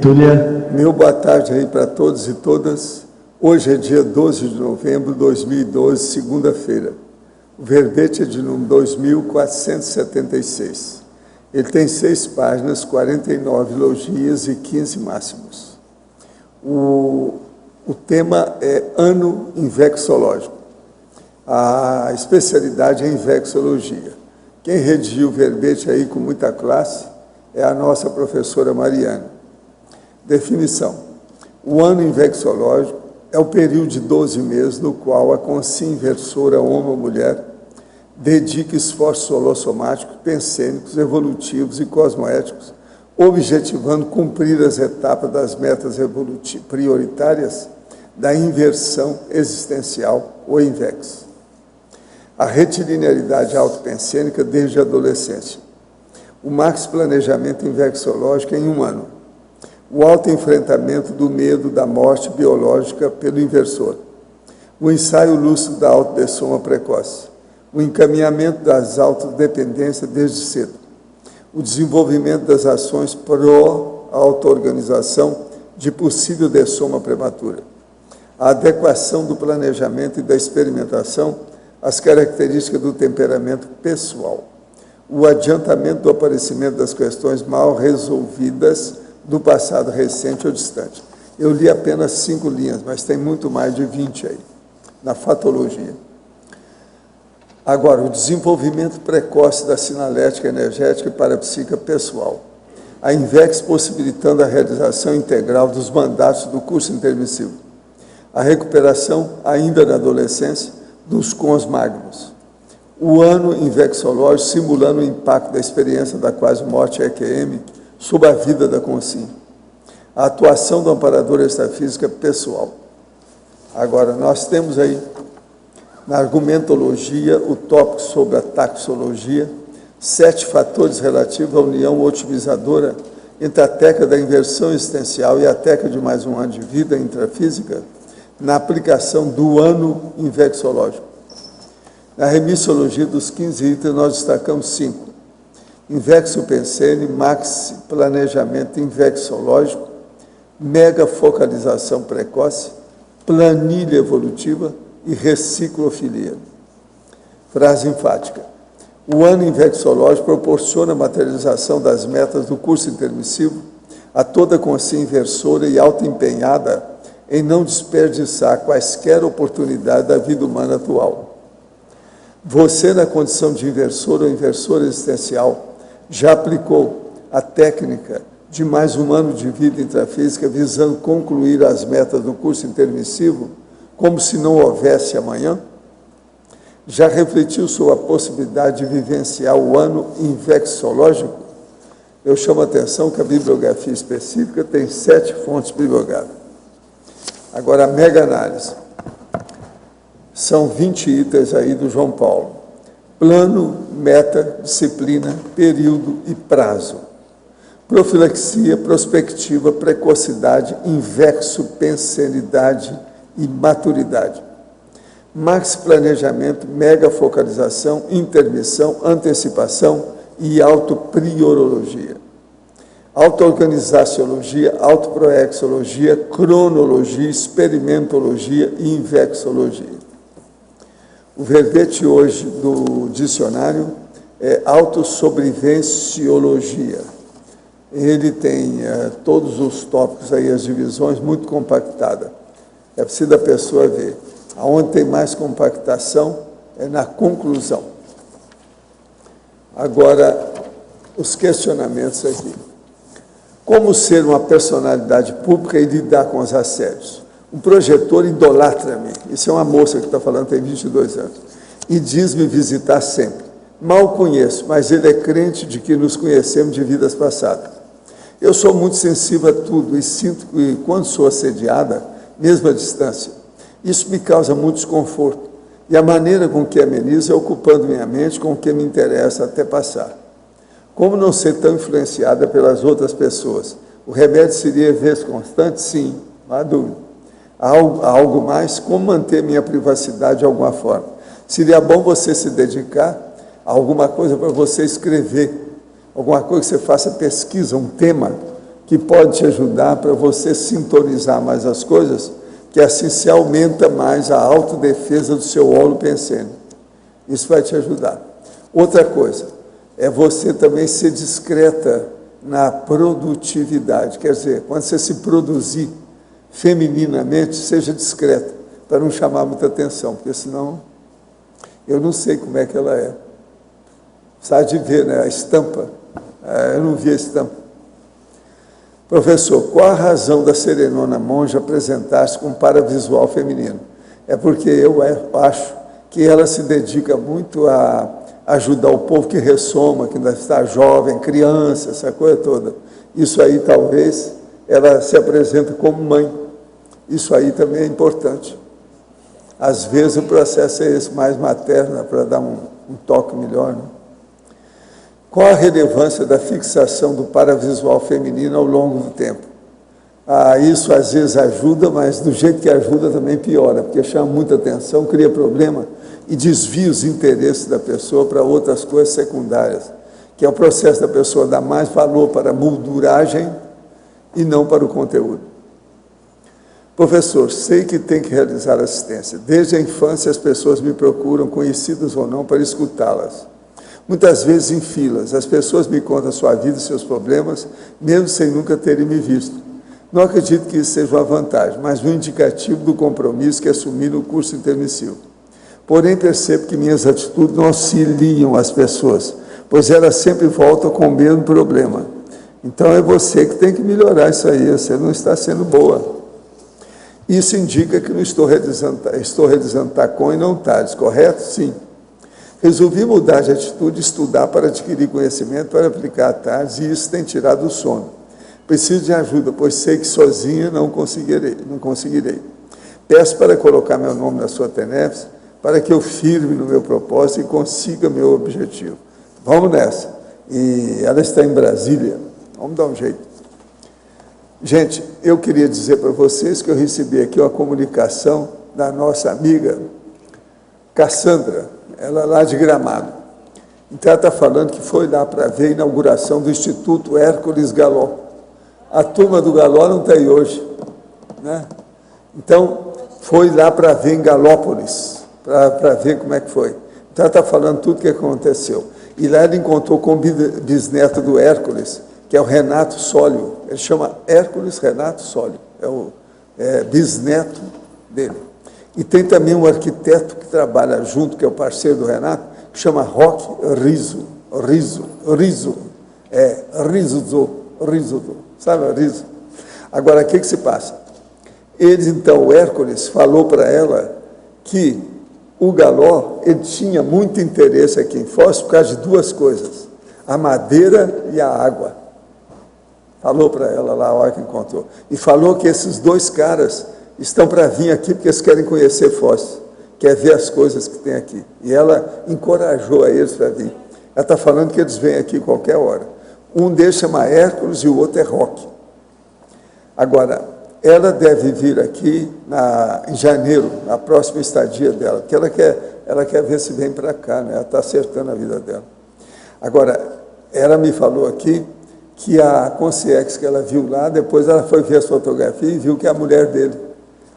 Túlia. Meu boa tarde aí para todos e todas. Hoje é dia 12 de novembro de 2012, segunda-feira. O verbete é de número 2476. Ele tem 6 páginas, 49 elogias e 15 máximos. O tema é ano inflexológico. A especialidade é inflexologia. Quem redigiu o verbete aí com muita classe é a nossa professora Mariana. Definição. O ano inflexológico é o período de 12 meses no qual a consciência inversora, homem ou mulher, dedica esforços holossomáticos, pensênicos, evolutivos e cosmoéticos, objetivando cumprir as etapas das metas prioritárias da inversão existencial ou invex. A retilinearidade autopensênica desde a adolescência. O max planejamento inflexológico em 1 ano. O autoenfrentamento do medo da morte biológica pelo inversor. O ensaio lúcido da autodessoma precoce. O encaminhamento das autodependências desde cedo. O desenvolvimento das ações pró-auto-organização de possível dessoma prematura. A adequação do planejamento e da experimentação às características do temperamento pessoal. O adiantamento do aparecimento das questões mal resolvidas do passado recente ou distante. Eu li apenas 5 linhas, mas tem muito mais de 20 aí, na fatologia. Agora, o desenvolvimento precoce da sinalética energética e parapsíquica pessoal. A INVEX possibilitando a realização integral dos mandatos do curso intermissivo. A recuperação, ainda na adolescência, dos cons magnos. O ano inflexológico simulando o impacto da experiência da quase-morte EQM sobre a vida da consciência. A atuação do amparador extrafísica pessoal. Agora, nós temos aí, na argumentologia, o tópico sobre a taxologia, 7 fatores relativos à união otimizadora entre a técnica da inversão existencial e a técnica de mais um ano de vida intrafísica, na aplicação do ano inflexológico. Na remissologia dos 15 itens, nós destacamos 5. Invexo pensene, maxi planejamento inflexológico, mega focalização precoce, planilha evolutiva e reciclofilia. Frase enfática. O ano inflexológico proporciona a materialização das metas do curso intermissivo a toda consciência inversora e autoempenhada em não desperdiçar quaisquer oportunidades da vida humana atual. Você, na condição de inversor ou inversora existencial, já aplicou a técnica de mais um ano de vida intrafísica visando concluir as metas do curso intermissivo como se não houvesse amanhã? Já refletiu sobre a possibilidade de vivenciar o ano inflexológico? Eu chamo a atenção que a bibliografia específica tem 7 fontes bibliográficas. Agora, a mega análise. São 20 itens aí do João Paulo. Plano, meta, disciplina, período e prazo. Profilaxia, prospectiva, precocidade, invexo, pensenidade e maturidade. Max planejamento, mega focalização, intermissão, antecipação e autopriorologia. Auto-organizaciologia, autoproexologia, cronologia, experimentologia e invexologia. O verbete hoje do dicionário é autossobrevivenciologia. Ele tem todos os tópicos aí, as divisões, muito compactada. É preciso a pessoa ver. Aonde tem mais compactação é na conclusão. Agora, os questionamentos aqui. Como ser uma personalidade pública e lidar com os assédios? Um projetor idolatra-me. Isso é uma moça que está falando, tem 22 anos. E diz-me visitar sempre. Mal conheço, mas ele é crente de que nos conhecemos de vidas passadas. Eu sou muito sensível a tudo e sinto que, quando sou assediada, mesmo à distância, isso me causa muito desconforto. E a maneira com que amenizo é ocupando minha mente com o que me interessa até passar. Como não ser tão influenciada pelas outras pessoas? O remédio seria vez constante? Sim, não há dúvida. Há algo mais? Como manter minha privacidade de alguma forma? Seria bom você se dedicar a alguma coisa para você escrever, alguma coisa que você faça pesquisa, um tema que pode te ajudar para você sintonizar mais as coisas, que assim se aumenta mais a autodefesa do seu olo pensênio. Isso vai te ajudar. Outra coisa, é você também ser discreta na produtividade. Quer dizer, quando você se produzir femininamente, seja discreta, para não chamar muita atenção, porque senão eu não sei como é que ela é. Precisa de ver, né? A estampa. Eu não vi a estampa. Professor, qual a razão da Serenona Monja apresentar-se com paravisual feminino? É porque eu acho que ela se dedica muito a ajudar o povo que ressoma, que ainda está jovem, criança, essa coisa toda. Isso aí, talvez, ela se apresenta como mãe. Isso aí também é importante. Às vezes o processo é esse, mais materno, para dar um toque melhor, né? Qual a relevância da fixação do paravisual feminino ao longo do tempo? Isso às vezes ajuda, mas do jeito que ajuda também piora, porque chama muita atenção, cria problema e desvia os interesses da pessoa para outras coisas secundárias, que é o processo da pessoa dar mais valor para a molduragem e não para o conteúdo. Professor, sei que tem que realizar assistência. Desde a infância as pessoas me procuram, conhecidas ou não, para escutá-las. Muitas vezes em filas, as pessoas me contam a sua vida e seus problemas, mesmo sem nunca terem me visto. Não acredito que isso seja uma vantagem, mas um indicativo do compromisso que assumi no curso intermissivo. Porém, percebo que minhas atitudes não auxiliam as pessoas, pois elas sempre voltam com o mesmo problema. Então é você que tem que melhorar isso aí, você não está sendo boa. Isso indica que não estou realizando TACOM e não TADES, correto? Sim. Resolvi mudar de atitude, estudar para adquirir conhecimento, para aplicar a TADES, e isso tem tirado o sono. Preciso de ajuda, pois sei que sozinha não conseguirei. Peço para colocar meu nome na sua TENEPS, para que eu firme no meu propósito e consiga meu objetivo. Vamos nessa. E ela está em Brasília. Vamos dar um jeito. Gente, eu queria dizer para vocês que eu recebi aqui uma comunicação da nossa amiga Cassandra, ela lá de Gramado. Então ela está falando que foi lá para ver a inauguração do Instituto Hércules Galó. A turma do Galó não está aí hoje, né? Então, foi lá para ver em Galópolis, para ver como é que foi. Então ela está falando tudo o que aconteceu. E lá ele encontrou com o bisneto do Hércules, que é o Renato Sólio. Ele chama Hércules Renato Sólio, é o bisneto dele. E tem também um arquiteto que trabalha junto, que é o parceiro do Renato, que chama Roque Rizzo. Rizzo, sabe, Rizzo? Agora, o que se passa? Eles, então, o Hércules falou para ela que o Galó, ele tinha muito interesse aqui em Foz por causa de duas coisas, a madeira e a água. Falou para ela lá a hora que encontrou. E falou que esses dois caras estão para vir aqui porque eles querem conhecer Foz, quer ver as coisas que tem aqui. E ela encorajou a eles para vir. Ela está falando que eles vêm aqui qualquer hora. Um deles chama Hércules e o outro é Roque. Agora, ela deve vir aqui em janeiro, na próxima estadia dela, porque ela quer ver se vem para cá, né? Ela está acertando a vida dela. Agora, ela me falou aqui que a concierge que ela viu lá, depois ela foi ver as fotografias e viu que é a mulher dele.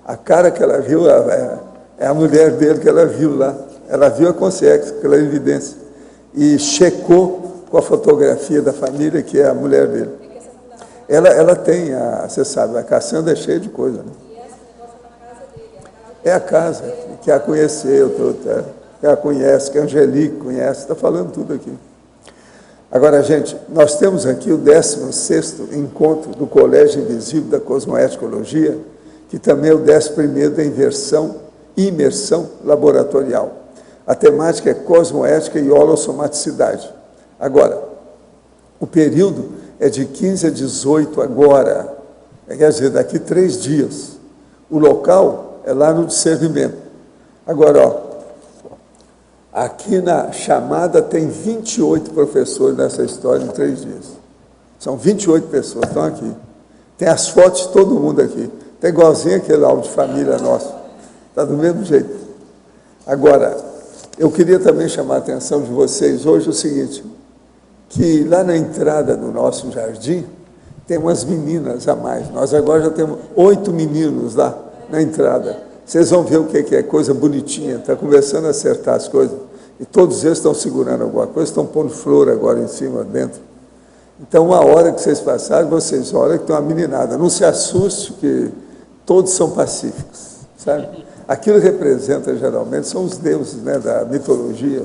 A cara que ela viu é a mulher dele que ela viu lá. Ela viu a concierge, aquela evidência, e checou com a fotografia da família que é a mulher dele. Ela tem, você sabe, a Cassandra é cheia de coisa, né? E esse negócio é na casa dele. É a casa, que a conheceu, que a conhece, que a Angelique conhece, está falando tudo aqui. Agora, gente, nós temos aqui o 16º encontro do Colégio Invisível da Cosmoeticologia, que também é o 11º da imersão laboratorial. A temática é cosmoética e holossomaticidade. Agora, o período é de 15 a 18 agora, quer dizer, daqui 3 dias. O local é lá no discernimento. Agora, ó, aqui na chamada tem 28 professores nessa história em 3 dias. São 28 pessoas que estão aqui. Tem as fotos de todo mundo aqui. Está igualzinho aquele áudio de família nosso. Está do mesmo jeito. Agora, eu queria também chamar a atenção de vocês hoje o seguinte, que lá na entrada do nosso jardim tem umas meninas a mais. Nós agora já temos 8 meninos lá na entrada. Vocês vão ver o que é coisa bonitinha, está começando a acertar as coisas. E todos eles estão segurando alguma coisa, estão pondo flor agora em cima, dentro. Então, uma hora que vocês passarem, vocês olham que tem uma meninada. Não se assuste, que todos são pacíficos, sabe? Aquilo representa, geralmente, são os deuses, né, da mitologia,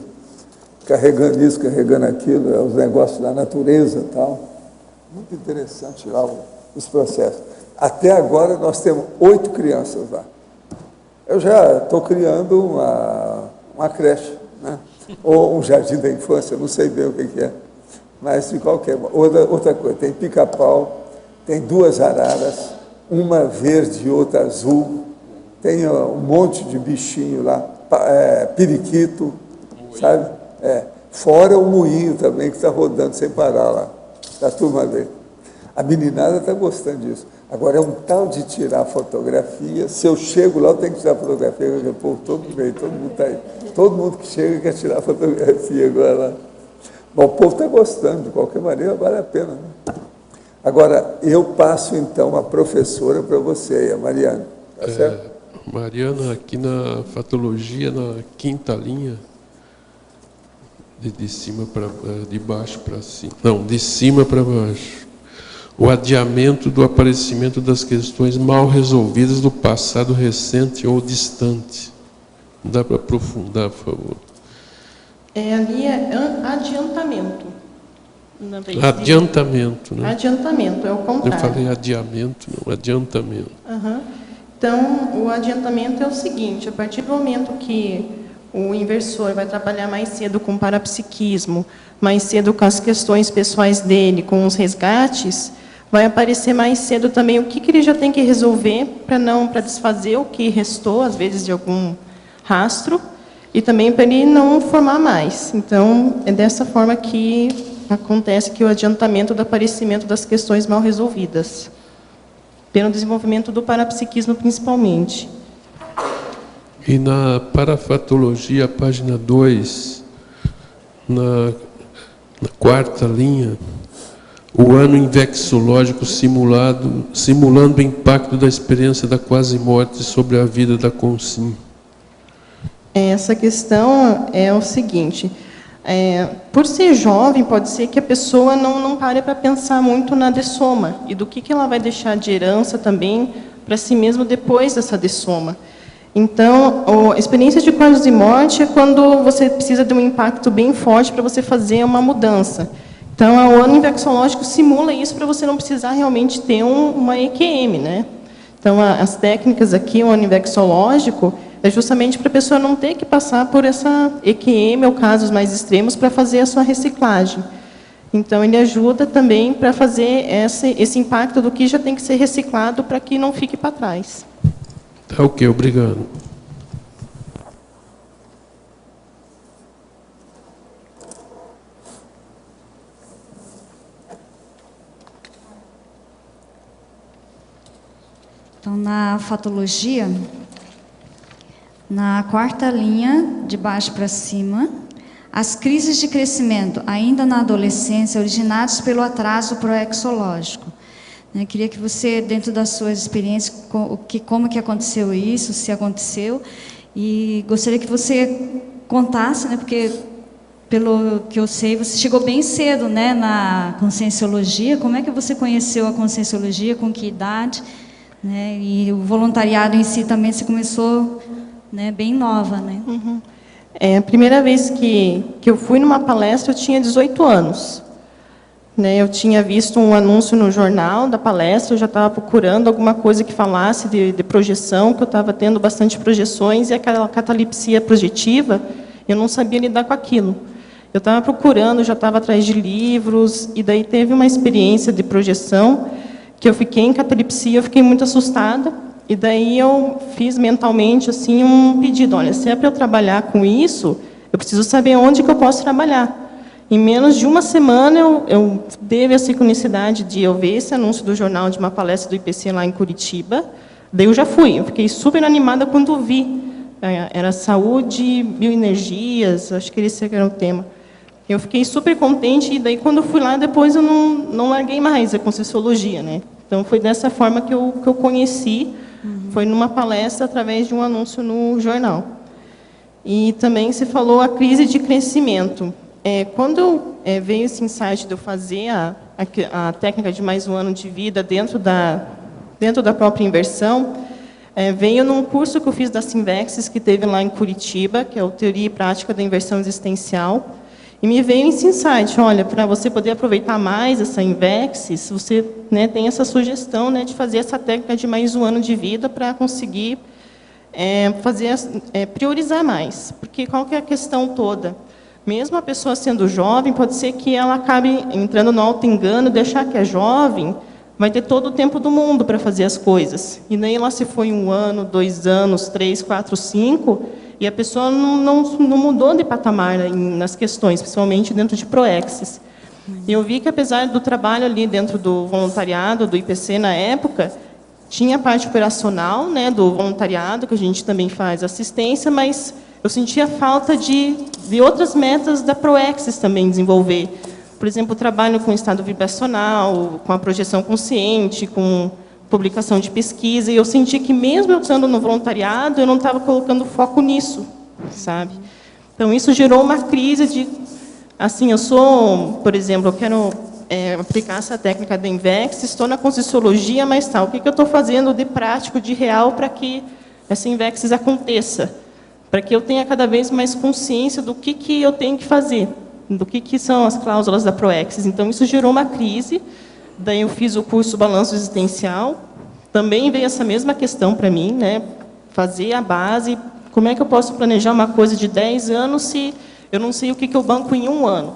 carregando isso, carregando aquilo, os negócios da natureza e tal. Muito interessante lá os processos. Até agora, nós temos 8 crianças lá. Eu já estou criando uma creche, né? Ou um jardim da infância, não sei bem o que é. Mas, de qualquer modo, outra coisa, tem pica-pau, tem 2 araras, uma verde e outra azul, tem um monte de bichinho lá, periquito, sabe? Fora o moinho também, que está rodando sem parar lá, da turma dele. A meninada está gostando disso. Agora, é um tal de tirar fotografia. Se eu chego lá, eu tenho que tirar fotografia, porque o povo todo mundo está aí. Todo mundo que chega quer tirar fotografia agora lá. Bom, o povo está gostando, de qualquer maneira, vale a pena, né? Agora, eu passo, então, a professora para você aí, a Mariana. Tá certo? Mariana, aqui na fatologia, na 5ª linha, de cima para de baixo para cima. Não, de cima para baixo. O adiamento do aparecimento das questões mal resolvidas do passado recente ou distante. Dá para aprofundar, por favor? Ali é adiantamento. Adiantamento, né? Adiantamento, é o contrário. Eu falei adiamento, não, adiantamento. Uhum. Então, o adiantamento é o seguinte: a partir do momento que o inversor vai trabalhar mais cedo com parapsiquismo, mais cedo com as questões pessoais dele, com os resgates, vai aparecer mais cedo também o que ele já tem que resolver para desfazer o que restou, às vezes, de algum rastro, e também para ele não formar mais. Então, é dessa forma que acontece que o adiantamento do aparecimento das questões mal resolvidas, pelo desenvolvimento do parapsiquismo principalmente. E na parafatologia, página 2, na 4ª linha, o ano invexológico simulando o impacto da experiência da quase-morte sobre a vida da Consim. Essa questão é o seguinte: por ser jovem, pode ser que a pessoa não pare para pensar muito na dessoma e do que ela vai deixar de herança também para si mesmo depois dessa dessoma. Então, a experiência de quase morte é quando você precisa de um impacto bem forte para você fazer uma mudança. Então, o ano invexológico simula isso para você não precisar realmente ter uma EQM, né? Então, as técnicas aqui, o ano invexológico, é justamente para a pessoa não ter que passar por essa EQM ou casos mais extremos para fazer a sua reciclagem. Então, ele ajuda também para fazer esse impacto do que já tem que ser reciclado para que não fique para trás. Tá, ok, obrigado. Então, na fatologia, na 4ª linha, de baixo para cima, as crises de crescimento, ainda na adolescência, originadas pelo atraso proexológico. Eu queria que você, dentro das suas experiências, como que aconteceu isso, se aconteceu, e gostaria que você contasse, né, porque, pelo que eu sei, você chegou bem cedo, né, na conscienciologia. Como é que você conheceu a conscienciologia, com que idade, né, e o voluntariado em si também você começou, né, bem nova, né? Uhum. A primeira vez que eu fui numa palestra, eu tinha 18 anos. Eu tinha visto um anúncio no jornal da palestra, eu já estava procurando alguma coisa que falasse de projeção, que eu estava tendo bastante projeções, e aquela catalepsia projetiva, eu não sabia lidar com aquilo. Eu estava procurando, já estava atrás de livros, e daí teve uma experiência de projeção, que eu fiquei em catalepsia, eu fiquei muito assustada, e daí eu fiz mentalmente assim, um pedido: olha, se é para eu trabalhar com isso, eu preciso saber onde que eu posso trabalhar. Em menos de uma semana, eu teve a sincronicidade de eu ver esse anúncio do jornal de uma palestra do IPC lá em Curitiba. Daí eu já fui. Eu fiquei super animada quando vi. Era saúde, bioenergias, acho que esse era o tema. Eu fiquei super contente, e daí quando eu fui lá, depois eu não larguei mais a Conscienciologia, né? Então foi dessa forma que eu conheci, foi numa palestra através de um anúncio no jornal. E também se falou a crise de crescimento. Quando veio esse insight de eu fazer a técnica de mais um ano de vida dentro da própria inversão, veio num curso que eu fiz da Simvexis, que teve lá em Curitiba, que é o Teoria e Prática da Inversão Existencial, e me veio esse insight, olha, para você poder aproveitar mais essa Invexis, você, né, tem essa sugestão, né, de fazer essa técnica de mais um ano de vida para conseguir priorizar mais. Porque qual que é a questão toda? Mesmo a pessoa sendo jovem, pode ser que ela acabe entrando no auto-engano, deixar que é jovem, vai ter todo o tempo do mundo para fazer as coisas. E daí ela se foi 1 ano, 2 anos, 3, 4, 5... E a pessoa não mudou de patamar nas questões, principalmente dentro de Proexis. E eu vi que, apesar do trabalho ali dentro do voluntariado, do IPC na época, tinha a parte operacional, né, do voluntariado, que a gente também faz assistência, mas eu sentia falta de outras metas da Proexis também desenvolver. Por exemplo, o trabalho com o estado vibracional, com a projeção consciente, com publicação de pesquisa, e eu senti que, mesmo eu estando no voluntariado, eu não estava colocando foco nisso, sabe? Então, isso gerou uma crise de, assim, eu sou, por exemplo, eu quero aplicar essa técnica da Invex, estou na Conscienciologia, mas tal, o que eu estou fazendo de prático, de real, para que essa Invex aconteça? Para que eu tenha cada vez mais consciência do que eu tenho que fazer, do que são as cláusulas da Proexis. Então, isso gerou uma crise. Daí eu fiz o curso Balanço Existencial, também veio essa mesma questão para mim, né? Fazer a base, como é que eu posso planejar uma coisa de 10 anos se eu não sei o que eu banco em 1 ano?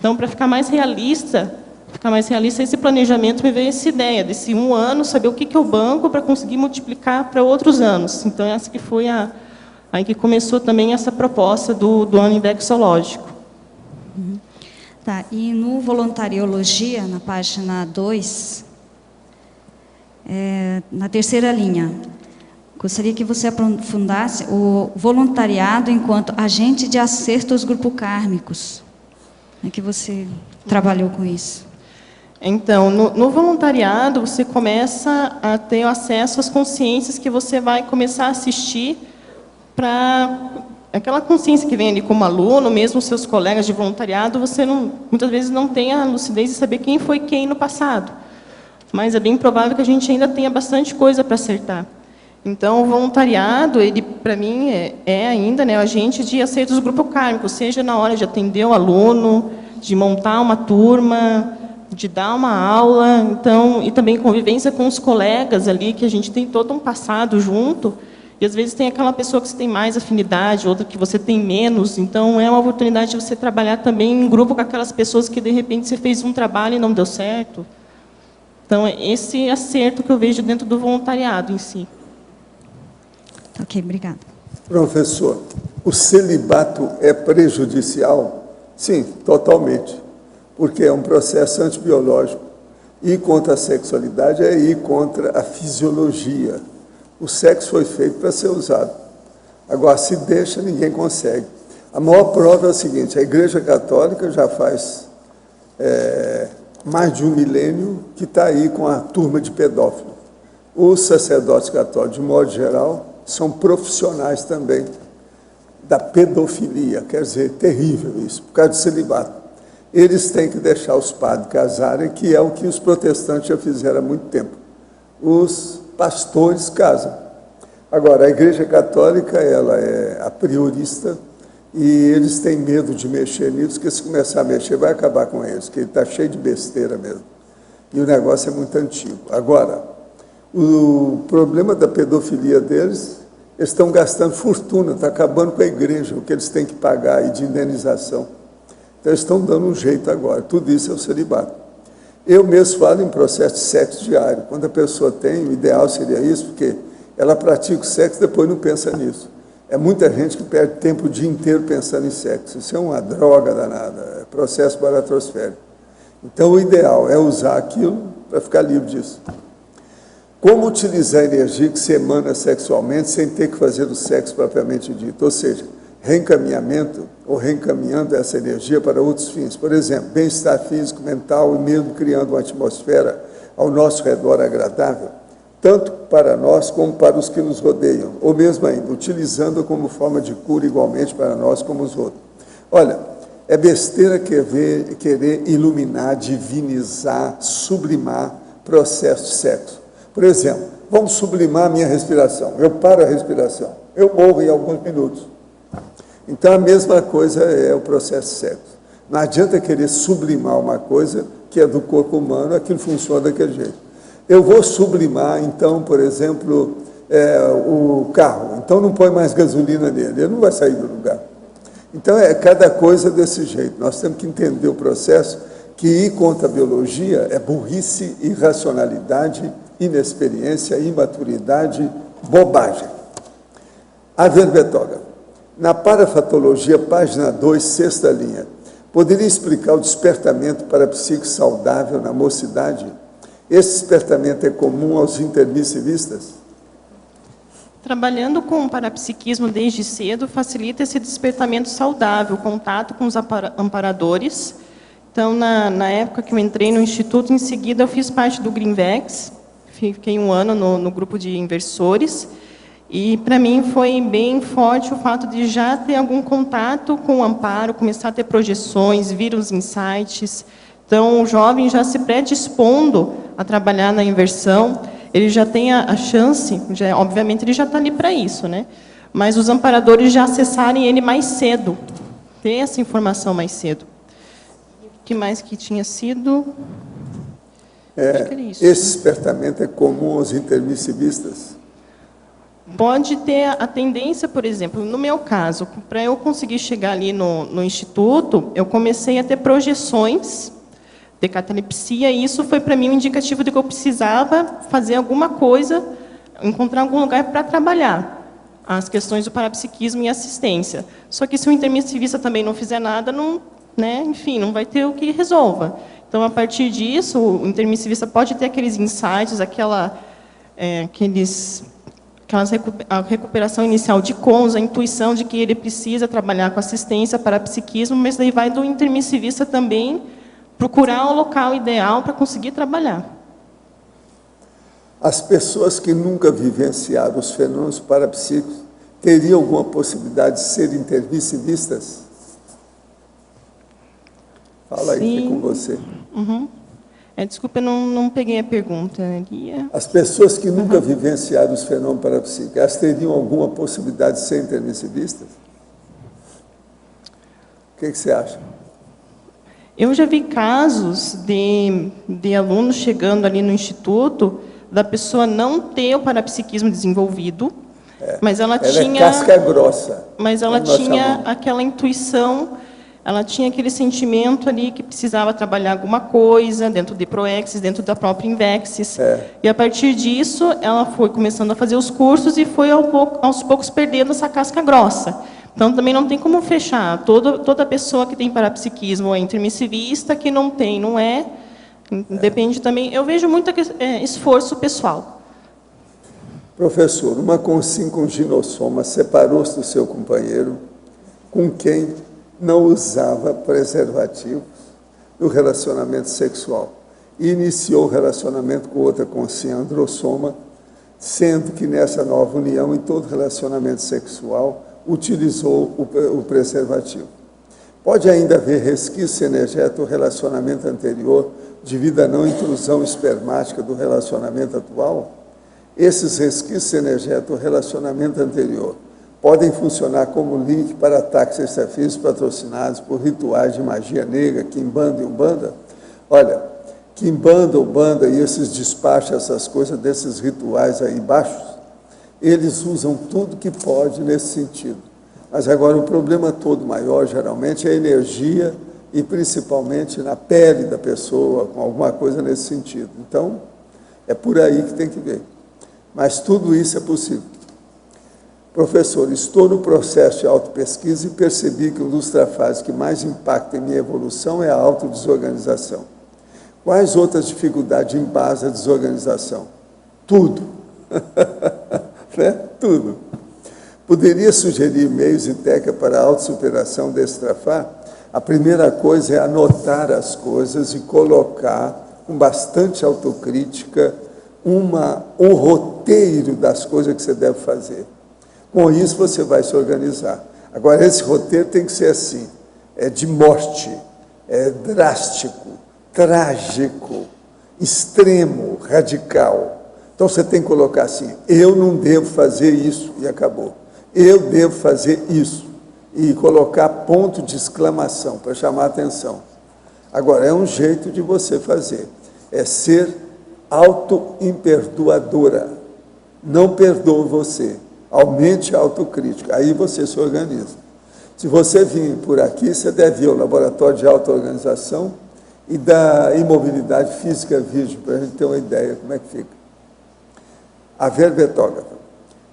Então, para ficar mais realista esse planejamento, me veio essa ideia desse 1 ano, saber o que eu banco para conseguir multiplicar para outros anos. Então, essa que foi aí que começou também essa proposta do ano indexológico. Tá, e no Voluntariologia, na página 2, na 3ª linha, gostaria que você aprofundasse o voluntariado enquanto agente de acerto aos grupos kármicos. É que você trabalhou com isso. Então, no voluntariado, você começa a ter acesso às consciências que você vai começar a assistir para... Aquela consciência que vem ali como aluno, mesmo seus colegas de voluntariado, você muitas vezes não tem a lucidez de saber quem foi quem no passado. Mas é bem provável que a gente ainda tenha bastante coisa para acertar. Então, o voluntariado, ele, para mim, é ainda, né, o agente de acerto dos grupos kármicos, seja na hora de atender o aluno, de montar uma turma, de dar uma aula, então, e também convivência com os colegas ali, que a gente tem todo um passado junto. E, às vezes, tem aquela pessoa que você tem mais afinidade, outra que você tem menos. Então, é uma oportunidade de você trabalhar também em grupo com aquelas pessoas que, de repente, você fez um trabalho e não deu certo. Então, é esse acerto que eu vejo dentro do voluntariado em si. Ok, obrigada. Professor, o celibato é prejudicial? Sim, totalmente. Porque é um processo antibiológico. Ir contra a sexualidade é ir contra a fisiologia. O sexo foi feito para ser usado. Agora, se deixa, ninguém consegue. A maior prova é o seguinte, a Igreja Católica já faz mais de 1 milênio que está aí com a turma de pedófilos. Os sacerdotes católicos, de modo geral, são profissionais também da pedofilia, quer dizer, terrível isso, por causa do celibato. Eles têm que deixar os padres casarem, que é o que os protestantes já fizeram há muito tempo. Os pastores casam. Agora, a Igreja Católica, ela é a priorista, e eles têm medo de mexer nisso, porque se começar a mexer, vai acabar com eles, porque ele está cheio de besteira mesmo. E o negócio é muito antigo. Agora, o problema da pedofilia deles, eles estão gastando fortuna, está acabando com a igreja, o que eles têm que pagar aí de indenização. Então, eles estão dando um jeito agora. Tudo isso é o celibato. Eu mesmo falo em processo de sexo diário. Quando a pessoa tem, o ideal seria isso, porque ela pratica o sexo e depois não pensa nisso. É muita gente que perde tempo o dia inteiro pensando em sexo. Isso é uma droga danada, é processo baratrosférico. Então, o ideal é usar aquilo para ficar livre disso. Como utilizar a energia que se emana sexualmente sem ter que fazer o sexo propriamente dito? Ou seja, reencaminhamento ou reencaminhando essa energia para outros fins. Por exemplo, bem-estar físico, mental e mesmo criando uma atmosfera ao nosso redor agradável, tanto para nós como para os que nos rodeiam, ou mesmo ainda, utilizando como forma de cura igualmente para nós como os outros. Olha, é besteira querer iluminar, divinizar, sublimar processo de sexo. Por exemplo, vamos sublimar a minha respiração. Eu paro a respiração, eu morro em alguns minutos. Então, a mesma coisa é o processo de sexo. Não adianta querer sublimar uma coisa que é do corpo humano, aquilo funciona daquele jeito. Eu vou sublimar, então, por exemplo, o carro. Então, não põe mais gasolina nele, ele não vai sair do lugar. Então, é cada coisa desse jeito. Nós temos que entender o processo, que ir contra a biologia é burrice, irracionalidade, inexperiência, imaturidade, bobagem. A verbetógrafo. Na parafatologia, página 2, sexta linha, poderia explicar o despertamento parapsíquico saudável na mocidade? Esse despertamento é comum aos intermissivistas? Trabalhando com o parapsiquismo desde cedo, facilita esse despertamento saudável, contato com os amparadores. Então, na época que eu entrei no Instituto, em seguida eu fiz parte do Greenvex, fiquei um ano no grupo de inversores, e para mim foi bem forte o fato de já ter algum contato com o amparo, começar a ter projeções, vir os insights. Então, o jovem já se predispondo a trabalhar na inversão, ele já tem a chance, obviamente ele já está ali para isso, né? Mas os amparadores já acessarem ele mais cedo, ter essa informação mais cedo. O que mais que tinha sido? Acho que era isso. Esse despertamento é comum aos intermissivistas? Pode ter a tendência, por exemplo, no meu caso, para eu conseguir chegar ali no Instituto, eu comecei a ter projeções de catalepsia, e isso foi para mim um indicativo de que eu precisava fazer alguma coisa, encontrar algum lugar para trabalhar as questões do parapsiquismo e assistência. Só que se o intermissivista também não fizer nada, não, né, enfim, não vai ter o que resolva. Então, a partir disso, o intermissivista pode ter aqueles insights, a recuperação inicial de cons, a intuição de que ele precisa trabalhar com assistência para psiquismo, mas daí vai do intermissivista também procurar o local ideal para conseguir trabalhar. As pessoas que nunca vivenciaram os fenômenos parapsíquicos teriam alguma possibilidade de serem intermissivistas? Fala aí, fica com você. Uhum. Desculpa, eu não peguei a pergunta. As pessoas que nunca vivenciaram os fenômenos parapsíquicos, elas teriam alguma possibilidade de ser intermissivistas? O que você acha? Eu já vi casos de alunos chegando ali no Instituto, da pessoa não ter o parapsiquismo desenvolvido, mas ela tinha... é casca grossa. Mas ela tinha aquela intuição, ela tinha aquele sentimento ali que precisava trabalhar alguma coisa dentro de Proexis, dentro da própria Invexis. E, a partir disso, ela foi começando a fazer os cursos e foi, aos poucos, perdendo essa casca grossa. Então, também não tem como fechar. Toda pessoa que tem parapsiquismo é intermissivista, que não tem, não é. Depende também. Eu vejo muito esforço pessoal. Professor, uma consim com ginossoma separou-se do seu companheiro, com quem não usava preservativos no relacionamento sexual, e iniciou o relacionamento com outra consim androssoma, sendo que nessa nova união, em todo relacionamento sexual, utilizou o preservativo. Pode ainda haver resquício energético do relacionamento anterior devido à não intrusão espermática do relacionamento atual? Esses resquícios energéticos do relacionamento anterior podem funcionar como link para ataques extrafísicos patrocinados por rituais de magia negra, quimbanda e umbanda? Olha, quimbanda, umbanda e esses despachos, essas coisas desses rituais aí baixos, eles usam tudo que pode nesse sentido. Mas agora o problema todo maior, geralmente, é a energia e principalmente na pele da pessoa, com alguma coisa nesse sentido. Então, é por aí que tem que ver. Mas tudo isso é possível. Professor, estou no processo de autopesquisa e percebi que uma das fases que mais impacta em minha evolução é a autodesorganização. Quais outras dificuldades embasam a desorganização? Tudo. Né? Tudo. Poderia sugerir meios e técnicas para a autossuperação desse trafar? A primeira coisa é anotar as coisas e colocar, com bastante autocrítica, um roteiro das coisas que você deve fazer. Com isso, você vai se organizar. Agora, esse roteiro tem que ser assim, é de morte, é drástico, trágico, extremo, radical. Então, você tem que colocar assim, eu não devo fazer isso, e acabou. Eu devo fazer isso, e colocar ponto de exclamação, para chamar a atenção. Agora, é um jeito de você fazer, é ser auto-imperdoadora. Não perdoa você, aumente a autocrítica, aí você se organiza. Se você vir por aqui, você deve ir ao laboratório de auto-organização e da imobilidade física vídeo, para a gente ter uma ideia como é que fica. A verbetógrafa.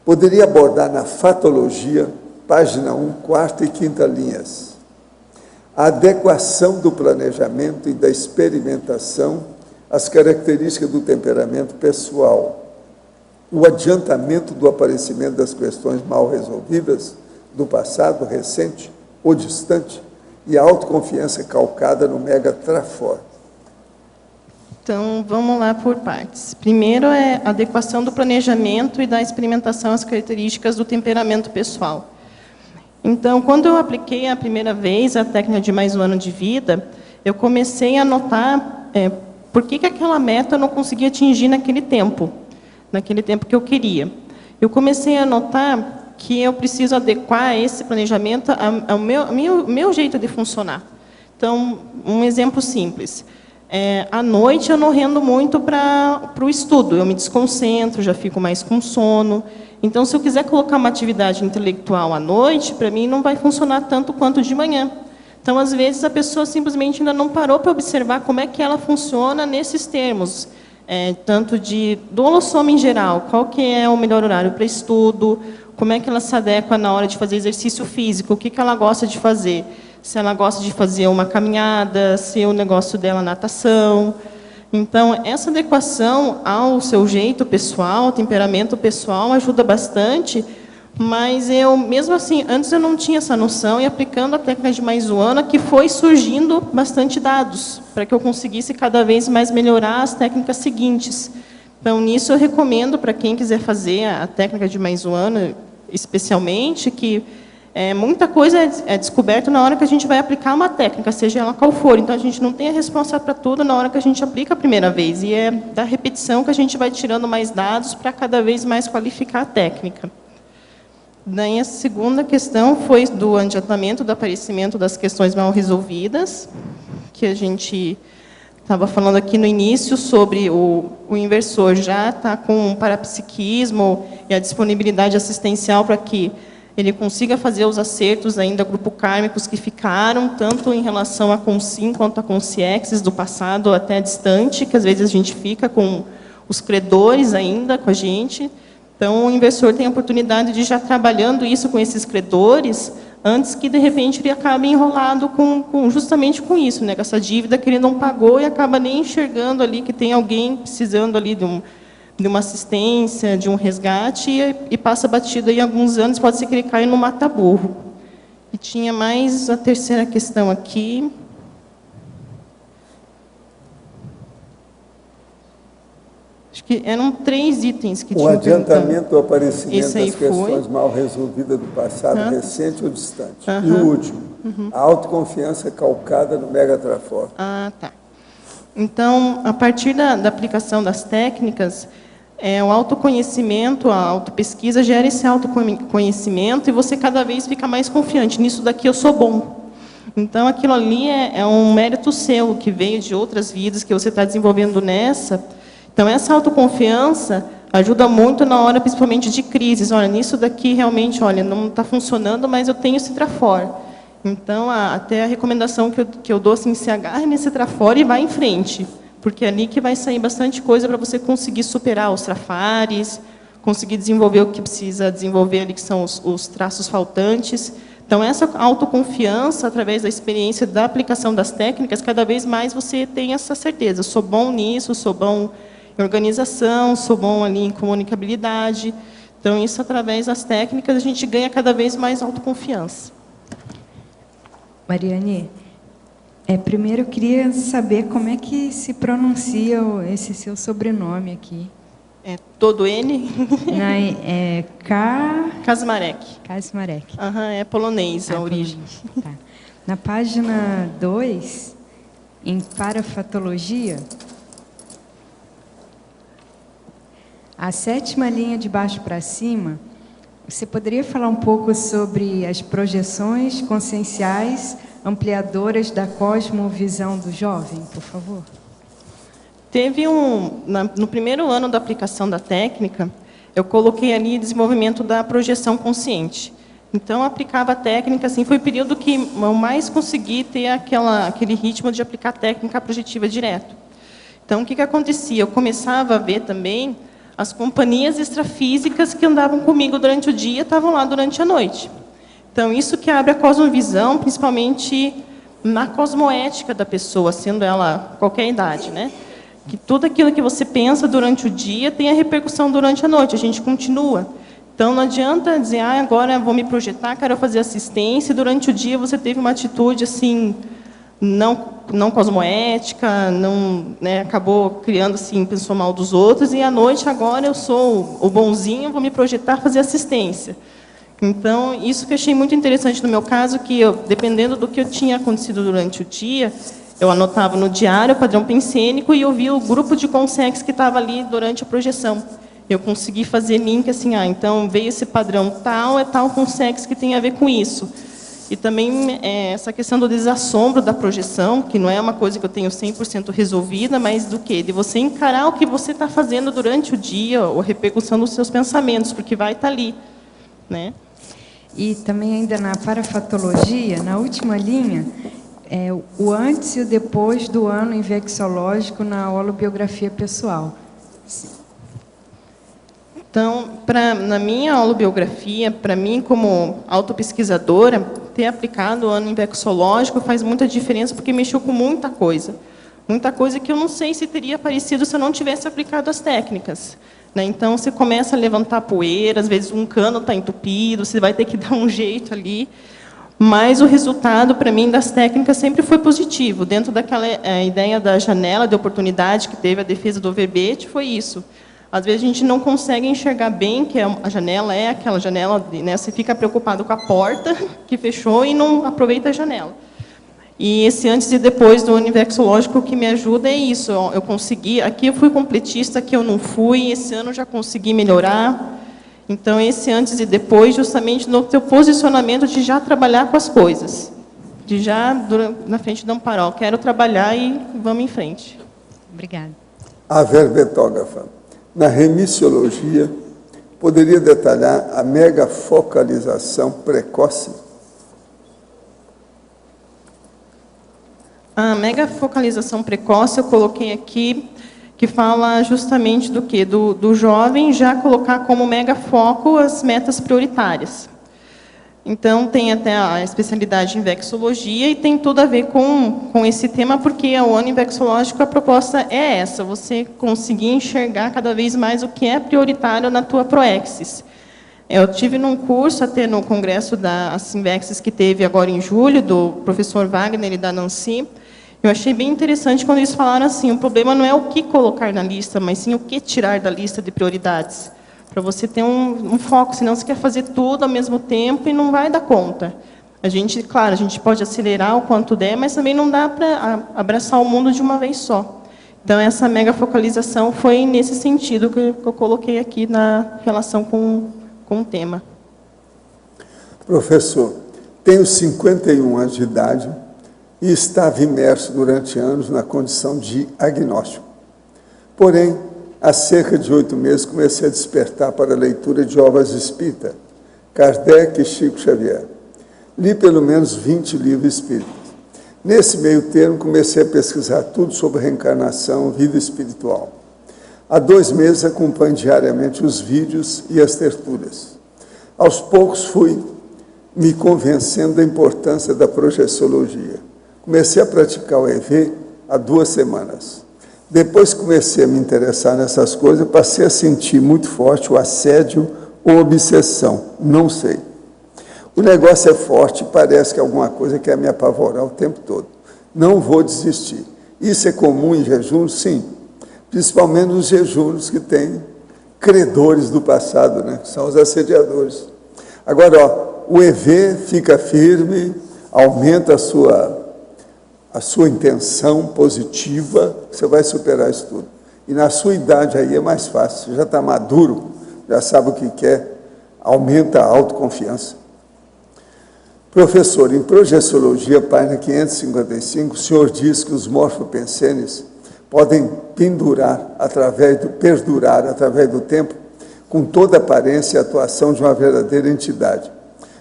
Poderia abordar na fatologia, página 1, quarta e quinta linhas, a adequação do planejamento e da experimentação às características do temperamento pessoal, o adiantamento do aparecimento das questões mal resolvidas do passado recente ou distante e a autoconfiança calcada no mega trafor. Então, vamos lá por partes. Primeiro é a adequação do planejamento e da experimentação às características do temperamento pessoal. Então, quando eu apliquei a primeira vez a técnica de mais um ano de vida, eu comecei a notar por que aquela meta eu não conseguia atingir naquele tempo que eu queria. Eu comecei a notar que eu preciso adequar esse planejamento ao meu jeito de funcionar. Então, um exemplo simples. À noite eu não rendo muito para o estudo, eu me desconcentro, já fico mais com sono. Então, se eu quiser colocar uma atividade intelectual à noite, para mim não vai funcionar tanto quanto de manhã. Então, às vezes, a pessoa simplesmente ainda não parou para observar como é que ela funciona nesses termos, tanto do holossoma em geral, qual que é o melhor horário para estudo, como é que ela se adequa na hora de fazer exercício físico, o que ela gosta de fazer. Se ela gosta de fazer uma caminhada, se o negócio dela é natação. Então, essa adequação ao seu jeito pessoal, ao temperamento pessoal, ajuda bastante, mas eu, mesmo assim, antes eu não tinha essa noção, e aplicando a técnica de mais um ano, que foi surgindo bastante dados, para que eu conseguisse cada vez mais melhorar as técnicas seguintes. Então, nisso eu recomendo para quem quiser fazer a técnica de mais um ano, especialmente, que muita coisa é descoberta na hora que a gente vai aplicar uma técnica, seja ela qual for. Então, a gente não tem a responsa para tudo na hora que a gente aplica a primeira vez. E é da repetição que a gente vai tirando mais dados para cada vez mais qualificar a técnica. Daí, a segunda questão foi do adiantamento do aparecimento das questões mal resolvidas, que a gente estava falando aqui no início sobre o inversor já está com um parapsiquismo e a disponibilidade assistencial para que ele consiga fazer os acertos ainda grupo kármicos que ficaram, tanto em relação a Consim quanto a Consciexes do passado até distante, que às vezes a gente fica com os credores ainda com a gente. Então, o inversor tem a oportunidade de já trabalhando isso com esses credores, antes que, de repente, ele acabe enrolado justamente com isso, né? Com essa dívida que ele não pagou e acaba nem enxergando ali que tem alguém precisando ali de uma assistência, de um resgate, e passa batido aí alguns anos, pode ser que ele caia no mata-burro. E tinha mais a terceira questão aqui. Acho que eram 3 itens que tinham. O adiantamento do aparecimento das questões foi mal resolvidas do passado recente ou distante. E o último, a autoconfiança calcada no mega trafor. Ah, tá. Então, a partir da aplicação das técnicas, o autoconhecimento, a autopesquisa gera esse autoconhecimento e você cada vez fica mais confiante. Nisso daqui eu sou bom. Então, aquilo ali é um mérito seu, que veio de outras vidas, que você está desenvolvendo nessa. Então, essa autoconfiança ajuda muito na hora, principalmente, de crises. Olha, nisso daqui, realmente, olha, não está funcionando, mas eu tenho esse trafor. Então, até a recomendação que eu dou, assim, se agarre nesse trafor e vá em frente. Porque é ali que vai sair bastante coisa para você conseguir superar os trafares, conseguir desenvolver o que precisa desenvolver ali, que são os traços faltantes. Então, essa autoconfiança, através da experiência da aplicação das técnicas, cada vez mais você tem essa certeza. Sou bom nisso, sou bom em organização, sou bom ali em comunicabilidade. Então, isso, através das técnicas, a gente ganha cada vez mais autoconfiança. Mariane, primeiro eu queria saber como é que se pronuncia esse seu sobrenome aqui. Todo N? Kaczmarek. Kaczmarek. É polonês a origem. Tá. Na página 2, em parafatologia, a 7ª linha de baixo para cima, você poderia falar um pouco sobre as projeções conscienciais ampliadoras da cosmovisão do jovem, por favor? Teve no primeiro ano da aplicação da técnica, eu coloquei ali desenvolvimento da projeção consciente. Então, eu aplicava a técnica, assim, foi o período que eu mais consegui ter aquele ritmo de aplicar a técnica projetiva direto. Então, o que acontecia? Eu começava a ver também as companhias extrafísicas que andavam comigo durante o dia, estavam lá durante a noite. Então, isso que abre a cosmovisão, principalmente na cosmoética da pessoa, sendo ela qualquer idade, né? Que tudo aquilo que você pensa durante o dia tem a repercussão durante a noite, a gente continua. Então, não adianta dizer, agora eu vou me projetar, quero fazer assistência, e durante o dia você teve uma atitude assim, não cosmoética, né, acabou criando, assim, pensou mal dos outros, e à noite, agora eu sou o bonzinho, vou me projetar, fazer assistência. Então, isso que eu achei muito interessante no meu caso, que dependendo do que eu tinha acontecido durante o dia, eu anotava no diário o padrão pensênico e eu via o grupo de consex que estava ali durante a projeção. Eu consegui fazer link assim, então veio esse padrão tal, é tal consex que tem a ver com isso. E também essa questão do desassombro da projeção, que não é uma coisa que eu tenho 100% resolvida, mas do quê? De você encarar o que você está fazendo durante o dia, ou a repercussão dos seus pensamentos, porque vai estar ali, né? E também ainda na parafatologia, na última linha, o antes e o depois do ano infecciológico na holobiografia pessoal. Então, na minha holobiografia, para mim, como autopesquisadora, ter aplicado o ano infecciológico faz muita diferença, porque mexeu com muita coisa. Muita coisa que eu não sei se teria aparecido se eu não tivesse aplicado as técnicas. Né? Então, você começa a levantar poeira, às vezes um cano está entupido, você vai ter que dar um jeito ali. Mas o resultado, para mim, das técnicas sempre foi positivo. Dentro daquela ideia da janela de oportunidade que teve a defesa do verbete, foi isso. Às vezes a gente não consegue enxergar bem que a janela é aquela janela, né? Você fica preocupado com a porta que fechou e não aproveita a janela. E esse antes e depois do ano infecciológico, o que me ajuda é isso. Eu consegui, aqui eu fui completista, aqui eu não fui, esse ano eu já consegui melhorar. Então, esse antes e depois, justamente no teu posicionamento de já trabalhar com as coisas. De já, na frente do Amparol, quero trabalhar e vamos em frente. Obrigada. A verbetógrafa, na remissiologia, poderia detalhar a megafocalização precoce? A megafocalização precoce, eu coloquei aqui, que fala justamente do quê? Do jovem já colocar como megafoco as metas prioritárias. Então, tem até a especialidade em vexologia e tem tudo a ver com esse tema, porque o ano vexológico, a proposta é essa, você conseguir enxergar cada vez mais o que é prioritário na tua proexis. Eu tive num curso, até no congresso da Simvexis, que teve agora em julho, do professor Wagner e da Nancy. Eu achei bem interessante quando eles falaram assim, o problema não é o que colocar na lista, mas sim o que tirar da lista de prioridades. Para você ter um foco, senão você quer fazer tudo ao mesmo tempo e não vai dar conta. Claro, a gente pode acelerar o quanto der, mas também não dá para abraçar o mundo de uma vez só. Então, essa mega focalização foi nesse sentido que eu coloquei aqui na relação com o tema. Professor, tenho 51 anos de idade e estava imerso durante anos na condição de agnóstico. Porém, há cerca de 8 meses comecei a despertar para a leitura de obras espíritas, Kardec e Chico Xavier. Li pelo menos 20 livros espíritas. Nesse meio termo, comecei a pesquisar tudo sobre reencarnação, vida espiritual. Há 2 meses acompanho diariamente os vídeos e as tertúlias. Aos poucos fui me convencendo da importância da projeciologia. Comecei a praticar o EV há 2 semanas. Depois que comecei a me interessar nessas coisas, passei a sentir muito forte o assédio ou obsessão, não sei. O negócio é forte, parece que é alguma coisa quer me apavorar o tempo todo. Não vou desistir. Isso é comum em jejuns? Sim. Principalmente nos jejuns que têm credores do passado, né? São os assediadores. Agora, ó, o EV fica firme, aumenta a sua intenção positiva, você vai superar isso tudo. E na sua idade aí é mais fácil, você já está maduro, já sabe o que quer, aumenta a autoconfiança. Professor, em Projeciologia, página 555, o senhor diz que os morfopensenes podem perdurar através do tempo, com toda a aparência e atuação de uma verdadeira entidade.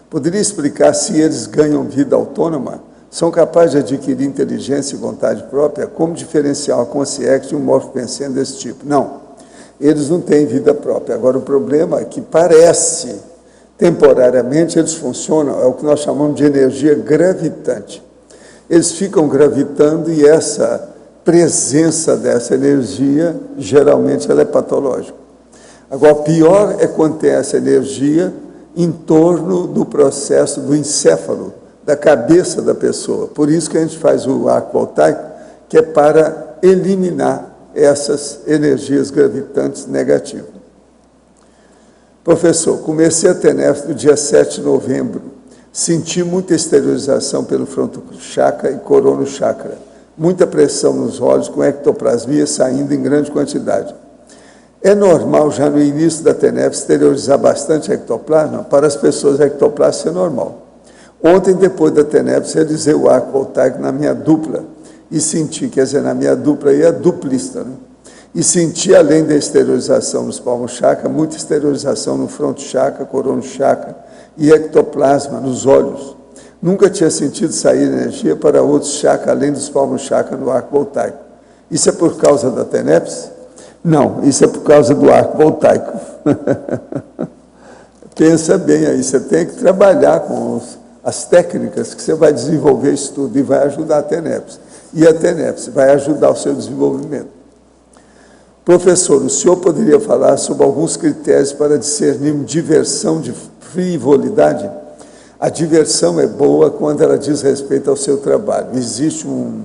Poderia explicar se eles ganham vida autônoma? São capazes de adquirir inteligência e vontade própria? Como diferenciar uma consciência de um morfopensene desse tipo? Não, eles não têm vida própria. Agora, o problema é que parece, temporariamente, eles funcionam, é o que nós chamamos de energia gravitante. Eles ficam gravitando e essa presença dessa energia, geralmente, ela é patológica. Agora, pior é quando tem essa energia em torno do processo do encéfalo, da cabeça da pessoa. Por isso que a gente faz o arco voltaico, que é para eliminar essas energias gravitantes negativas. Professor, comecei a TENEPS no dia 7 de novembro. Senti muita exteriorização pelo fronto chakra e corono chakra. Muita pressão nos olhos, com ectoplasmia saindo em grande quantidade. É normal, já no início da TENEPS, exteriorizar bastante ectoplasma? Para as pessoas, ectoplasma é normal. Ontem, depois da TENEPS, realizei o arco voltaico na minha dupla e senti, quer dizer, na minha dupla aí é duplista, né? E senti, além da exteriorização nos palmos chakra, muita exteriorização no fronto chakra, corono chakra e ectoplasma nos olhos. Nunca tinha sentido sair energia para outros chakras, além dos palmos chakra no arco voltaico. Isso é por causa da TENEPS? Não, isso é por causa do arco voltaico. Pensa bem aí, você tem que trabalhar com as técnicas que você vai desenvolver isso tudo e vai ajudar a TENEPS. E a TENEPS vai ajudar o seu desenvolvimento. Professor, o senhor poderia falar sobre alguns critérios para discernir diversão de frivolidade? A diversão é boa quando ela diz respeito ao seu trabalho. Existe um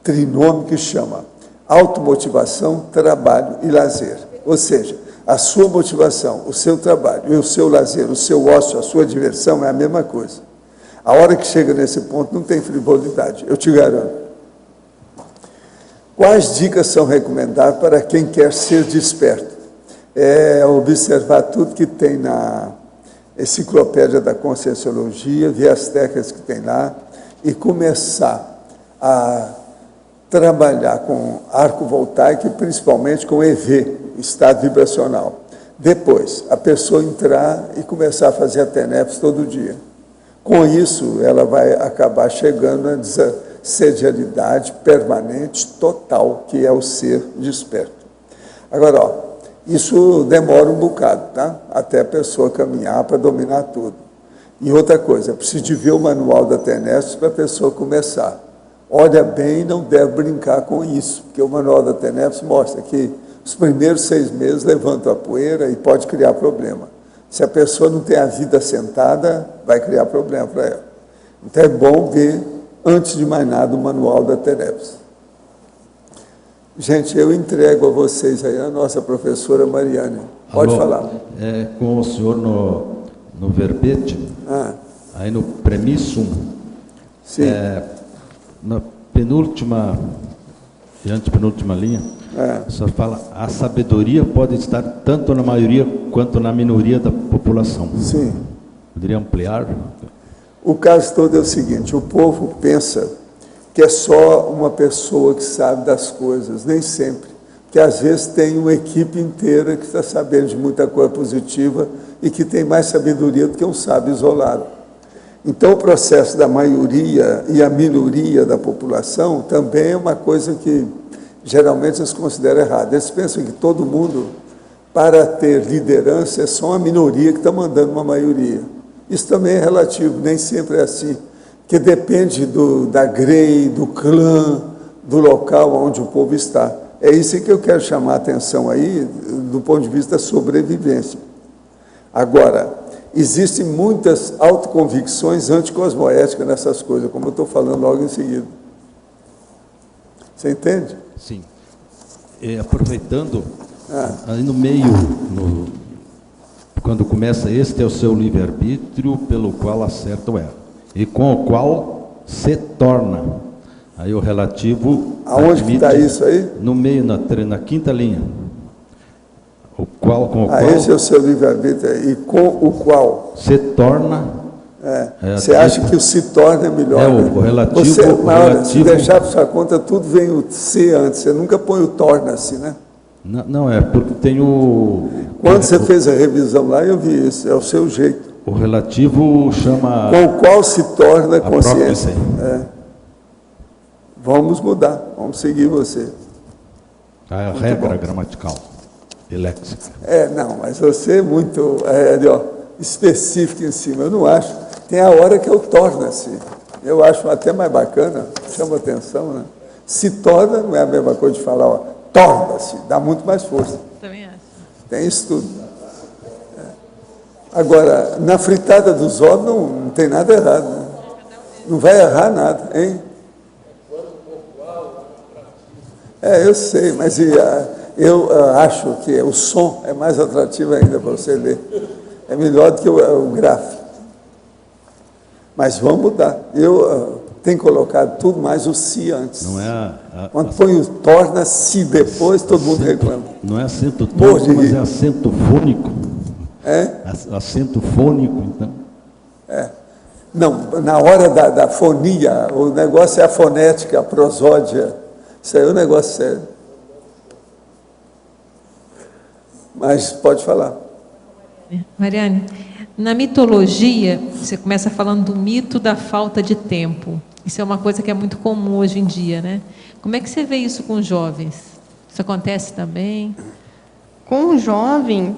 trinômio que chama automotivação, trabalho e lazer. Ou seja, a sua motivação, o seu trabalho e o seu lazer, o seu ócio, a sua diversão é a mesma coisa. A hora que chega nesse ponto não tem frivolidade, eu te garanto. Quais dicas são recomendadas para quem quer ser desperto? É observar tudo que tem na Enciclopédia da Conscienciologia, ver as técnicas que tem lá e começar a trabalhar com arco voltaico e principalmente com EV, estado vibracional. Depois, a pessoa entrar e começar a fazer a TENEPS todo dia. Com isso, ela vai acabar chegando à sedialidade permanente, total, que é o ser desperto. Agora, ó, isso demora um bocado, tá? Até a pessoa caminhar para dominar tudo. E outra coisa, precisa de ver o manual da TENEPS para a pessoa começar. Olha bem, não deve brincar com isso, porque o manual da TENEPS mostra que os primeiros 6 meses levantam a poeira e pode criar problema. Se a pessoa não tem a vida sentada, vai criar problema para ela. Então é bom ver, antes de mais nada, o manual da TENEPS. Gente, eu entrego a vocês aí a nossa professora Mariane. Pode Alô, falar. Com o senhor no verbete, aí no premissum, Sim. na penúltima e antepenúltima linha, o senhor fala, a sabedoria pode estar tanto na maioria quanto na minoria da população. Sim. Poderia ampliar? O caso todo é o seguinte, o povo pensa que é só uma pessoa que sabe das coisas, nem sempre. Porque às vezes tem uma equipe inteira que está sabendo de muita coisa positiva e que tem mais sabedoria do que um sábio isolado. Então o processo da maioria e a minoria da população também é uma coisa que geralmente eles consideram errada. Eles pensam que todo mundo, para ter liderança, é só uma minoria que está mandando uma maioria. Isso também é relativo, nem sempre é assim, que depende da grei, do clã, do local onde o povo está. É isso que eu quero chamar a atenção aí, do ponto de vista da sobrevivência. Agora, existem muitas autoconvicções anticosmoéticas nessas coisas, como eu estou falando logo em seguida. Você entende? Sim. E aproveitando, aí no meio, quando começa, este é o seu livre-arbítrio, pelo qual acerta ou erra, e com o qual se torna. Aí o relativo... Aonde que está isso aí? No meio, na quinta linha. Com o qual... esse é o seu livre-arbítrio, e com o qual... Se torna... Você acha que o se torna é melhor? O relativo... Se deixar para sua conta, tudo vem o se antes. Você nunca põe o torna-se, né? Não, é porque tem o... Quando você fez a revisão lá, eu vi isso. É o seu jeito. O relativo chama... Com o qual se torna consciência. Vamos mudar. Vamos seguir você. A regra gramatical e léxica. Não, mas você é muito específico em cima. Eu não acho. Tem a hora que eu torna-se. Eu acho até mais bacana, chama atenção, né? Se torna não é a mesma coisa de falar, torna-se, dá muito mais força. Também acho. Tem isso tudo. Agora, na fritada dos ovos não tem nada errado, né? Não vai errar nada, hein? Eu sei, mas eu acho que o som é mais atrativo ainda para você ler. É melhor do que o gráfico. Mas vamos mudar. Eu tenho colocado tudo mais o si antes. Não é quando põe o torna-se depois, todo mundo reclama. Não é acento tônico, mas é acento fônico. Acento fônico, então. Não, na hora da fonia, o negócio é a fonética, a prosódia. Isso aí é um negócio sério. Mas pode falar. Mariane, na mitologia, você começa falando do mito da falta de tempo. Isso é uma coisa que é muito comum hoje em dia, né? Como é que você vê isso com os jovens? Isso acontece também? Com o jovem,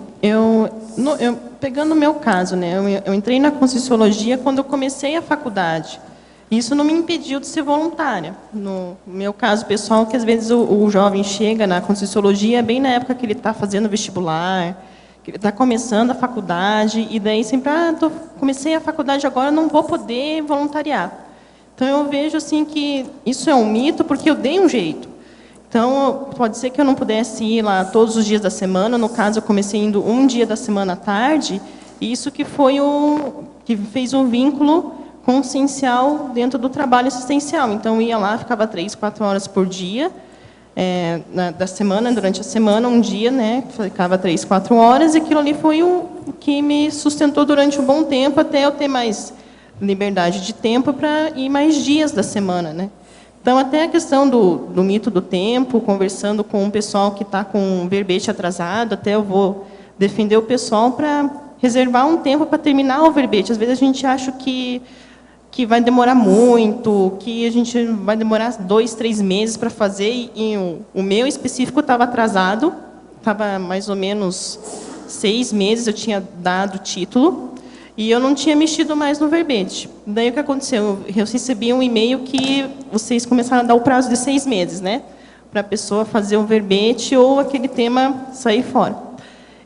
pegando o meu caso, né? Eu entrei na Conscienciologia quando eu comecei a faculdade. Isso não me impediu de ser voluntária. No meu caso pessoal, que às vezes o jovem chega na Conscienciologia bem na época que ele está fazendo vestibular, que ele está começando a faculdade, e daí sempre, comecei a faculdade agora, não vou poder voluntariar. Então, eu vejo assim que isso é um mito, porque eu dei um jeito. Então, pode ser que eu não pudesse ir lá todos os dias da semana, no caso, eu comecei indo um dia da semana à tarde, e isso que foi que fez um vínculo consciencial dentro do trabalho assistencial. Então, eu ia lá, ficava 3, 4 horas por dia, da semana, durante a semana, um dia, né, ficava 3, 4 horas, e aquilo ali foi o que me sustentou durante um bom tempo, até eu ter mais liberdade de tempo para ir mais dias da semana, né? Então, até a questão do mito do tempo, conversando com o pessoal que está com um verbete atrasado, até eu vou defender o pessoal para reservar um tempo para terminar o verbete. Às vezes a gente acha que vai demorar muito, que a gente vai demorar 2, 3 meses para fazer, e o meu específico estava atrasado, estava mais ou menos 6 meses, eu tinha dado o título, e eu não tinha mexido mais no verbete. Daí o que aconteceu? Eu recebi um e-mail que vocês começaram a dar o prazo de 6 meses, né? Para a pessoa fazer o verbete ou aquele tema sair fora.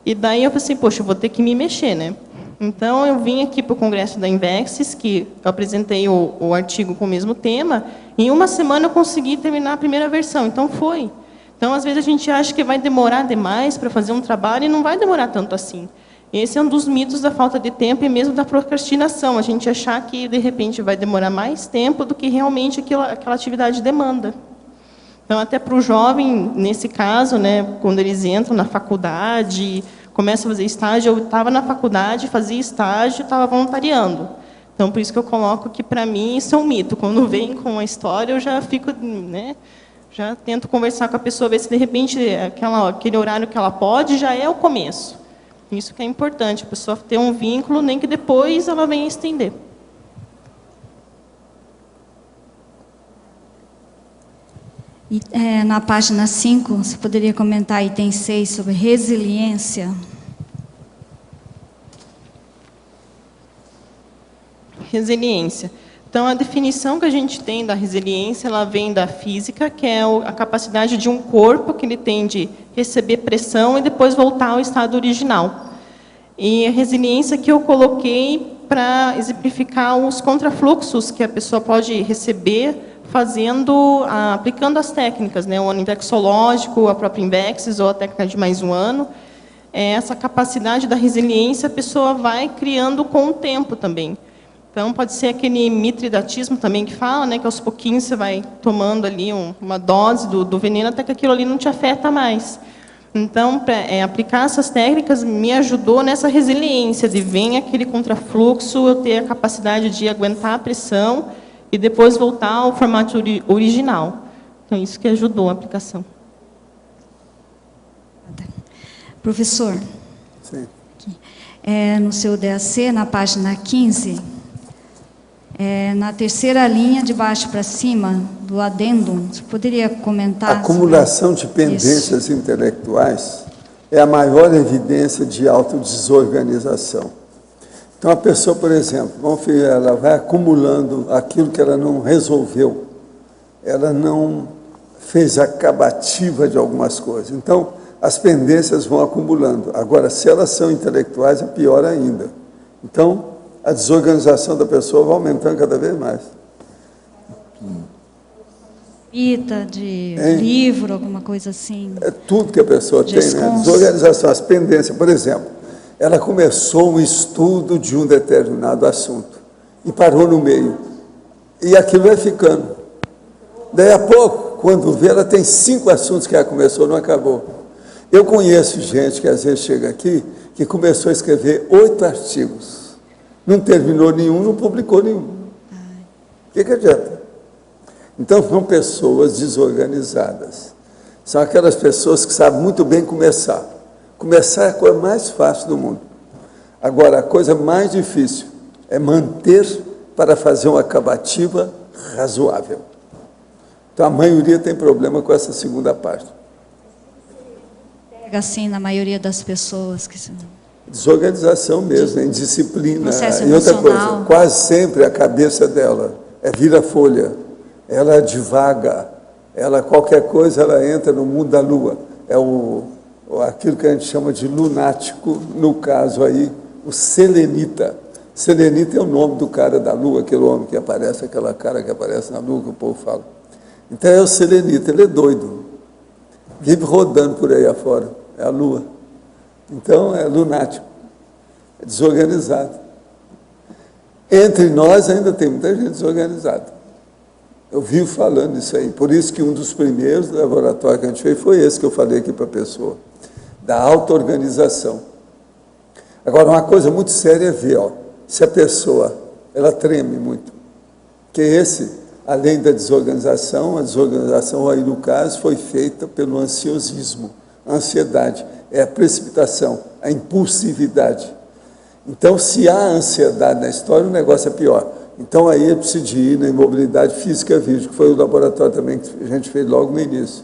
E daí eu pensei, poxa, eu vou ter que me mexer, né? Então, eu vim aqui para o congresso da Invexis, que eu apresentei o artigo com o mesmo tema, e em uma semana eu consegui terminar a primeira versão. Então, foi. Então, às vezes a gente acha que vai demorar demais para fazer um trabalho, e não vai demorar tanto assim. Esse é um dos mitos da falta de tempo e mesmo da procrastinação. A gente achar que, de repente, vai demorar mais tempo do que realmente aquela atividade demanda. Então, até para o jovem, nesse caso, né, quando eles entram na faculdade, começam a fazer estágio, eu estava na faculdade, fazia estágio, estava voluntariando. Então, por isso que eu coloco que, para mim, isso é um mito. Quando vem com a história, eu já fico, né, já tento conversar com a pessoa, ver se, de repente, aquele horário que ela pode já é o começo. Isso que é importante, a pessoa ter um vínculo, nem que depois ela venha estender. E, na página 5, você poderia comentar item 6 sobre resiliência? Resiliência. Então, a definição que a gente tem da resiliência, ela vem da física, que é a capacidade de um corpo que ele tem de receber pressão e depois voltar ao estado original. E a resiliência que eu coloquei para exemplificar os contrafluxos que a pessoa pode receber aplicando as técnicas, né? O ano indexológico, a própria Invexis ou a técnica de mais um ano. Essa capacidade da resiliência a pessoa vai criando com o tempo também. Então, pode ser aquele mitridatismo também que fala, né, que aos pouquinhos você vai tomando ali uma dose do veneno até que aquilo ali não te afeta mais. Então, aplicar essas técnicas me ajudou nessa resiliência, de vem aquele contrafluxo, eu ter a capacidade de aguentar a pressão e depois voltar ao formato original. Então, isso que ajudou a aplicação. Professor, Sim. No seu DAC, na página 15, na terceira linha, de baixo para cima, do adendo, você poderia comentar? A acumulação de pendências intelectuais é a maior evidência de autodesorganização. Então, a pessoa, por exemplo, ela vai acumulando aquilo que ela não resolveu, ela não fez a acabativa de algumas coisas. Então, as pendências vão acumulando. Agora, se elas são intelectuais, é pior ainda. Então, a desorganização da pessoa vai aumentando cada vez mais. Fita, de livro, alguma coisa assim. É tudo que a pessoa tem, né? Desorganização, as pendências. Por exemplo, ela começou um estudo de um determinado assunto e parou no meio. E aquilo vai ficando. Daí a pouco, quando vê, ela tem 5 assuntos que ela começou e não acabou. Eu conheço gente que às vezes chega aqui, que começou a escrever 8 artigos. Não terminou nenhum, não publicou nenhum. O que adianta? Então, são pessoas desorganizadas. São aquelas pessoas que sabem muito bem começar. Começar é a coisa mais fácil do mundo. Agora, a coisa mais difícil é manter para fazer uma acabativa razoável. Então, a maioria tem problema com essa segunda parte. Assim, na maioria das pessoas que são... Desorganização mesmo, indisciplina. Processo e outra emocional. coisa, quase sempre a cabeça dela vira folha, ela divaga, qualquer coisa ela entra no mundo da lua. Aquilo que a gente chama de lunático, no caso aí, o selenita. Selenita é o nome do cara da lua, aquele homem que aparece, aquela cara que aparece na lua, que o povo fala. Então é o selenita, ele é doido, vive rodando por aí afora, é a lua. Então, é lunático, é desorganizado. Entre nós ainda tem muita gente desorganizada. Eu vivo falando isso aí. Por isso que um dos primeiros laboratórios que a gente fez foi esse que eu falei aqui para a pessoa, da auto-organização. Agora, uma coisa muito séria é ver, se a pessoa, ela treme muito. Porque além da desorganização, a desorganização aí no caso foi feita pelo ansiosismo, a ansiedade. É a precipitação, a impulsividade. Então, se há ansiedade na história, o negócio é pior. Então, aí é preciso ir na imobilidade física vídeo, que foi o laboratório também que a gente fez logo no início,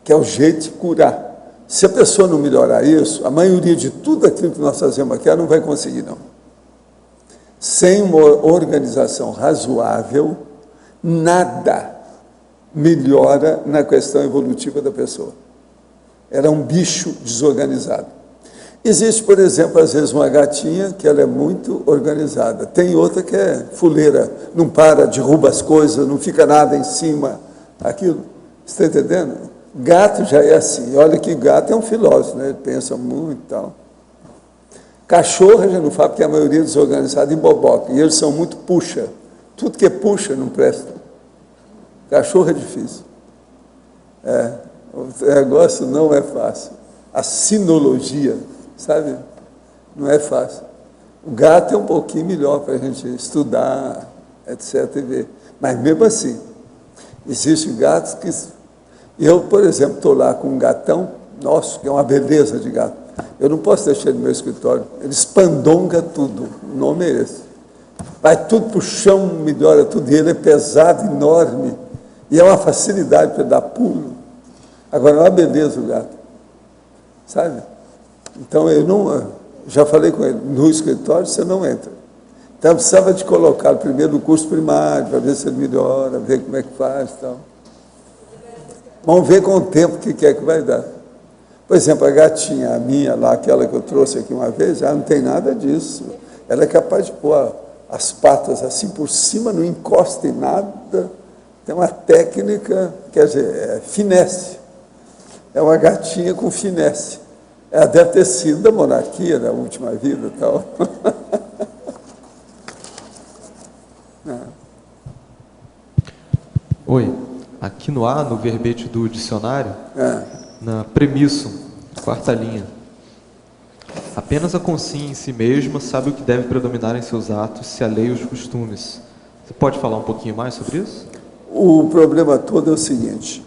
que é o jeito de curar. Se a pessoa não melhorar isso, a maioria de tudo aquilo que nós fazemos aqui, ela não vai conseguir, não. Sem uma organização razoável, nada melhora na questão evolutiva da pessoa. Era um bicho desorganizado. Existe, por exemplo, às vezes uma gatinha que ela é muito organizada. Tem outra que é fuleira, não para, derruba as coisas, não fica nada em cima. Aquilo, você está entendendo? Gato já é assim. Olha que gato é um filósofo, né? Ele pensa muito e tal. Cachorro já não fala, porque a maioria é desorganizada e boboca. E eles são muito puxa. Tudo que é puxa não presta. Cachorro é difícil. O negócio não é fácil. A sinologia, sabe? Não é fácil. O gato é um pouquinho melhor para a gente estudar, etc. e ver. Mas mesmo assim, existem gatos que... Eu, por exemplo, estou lá com um gatão nosso, que é uma beleza de gato. Eu não posso deixar ele no meu escritório. Ele espandonga tudo. O nome é esse. Vai tudo para o chão, melhora tudo. E ele é pesado, enorme. E é uma facilidade para dar pulo. Agora, é uma beleza o gato, sabe? Então, eu não... Já falei com ele, no escritório você não entra. Então, eu precisava de colocá-lo primeiro no curso primário, para ver se ele melhora, ver como é que faz e tal. Vamos ver com o tempo o que é que vai dar. Por exemplo, a gatinha, a minha lá, aquela que eu trouxe aqui uma vez, ela não tem nada disso. Ela é capaz de pôr as patas assim por cima, não encosta em nada. Tem uma técnica, quer dizer, é finesse. É uma gatinha com finesse. Ela deve ter sido da monarquia na última vida e tal. Oi, aqui no A, no verbete do dicionário, na premisso, quarta linha, apenas a consciência em si mesma sabe o que deve predominar em seus atos, se a lei e os costumes. Você pode falar um pouquinho mais sobre isso? O problema todo é o seguinte: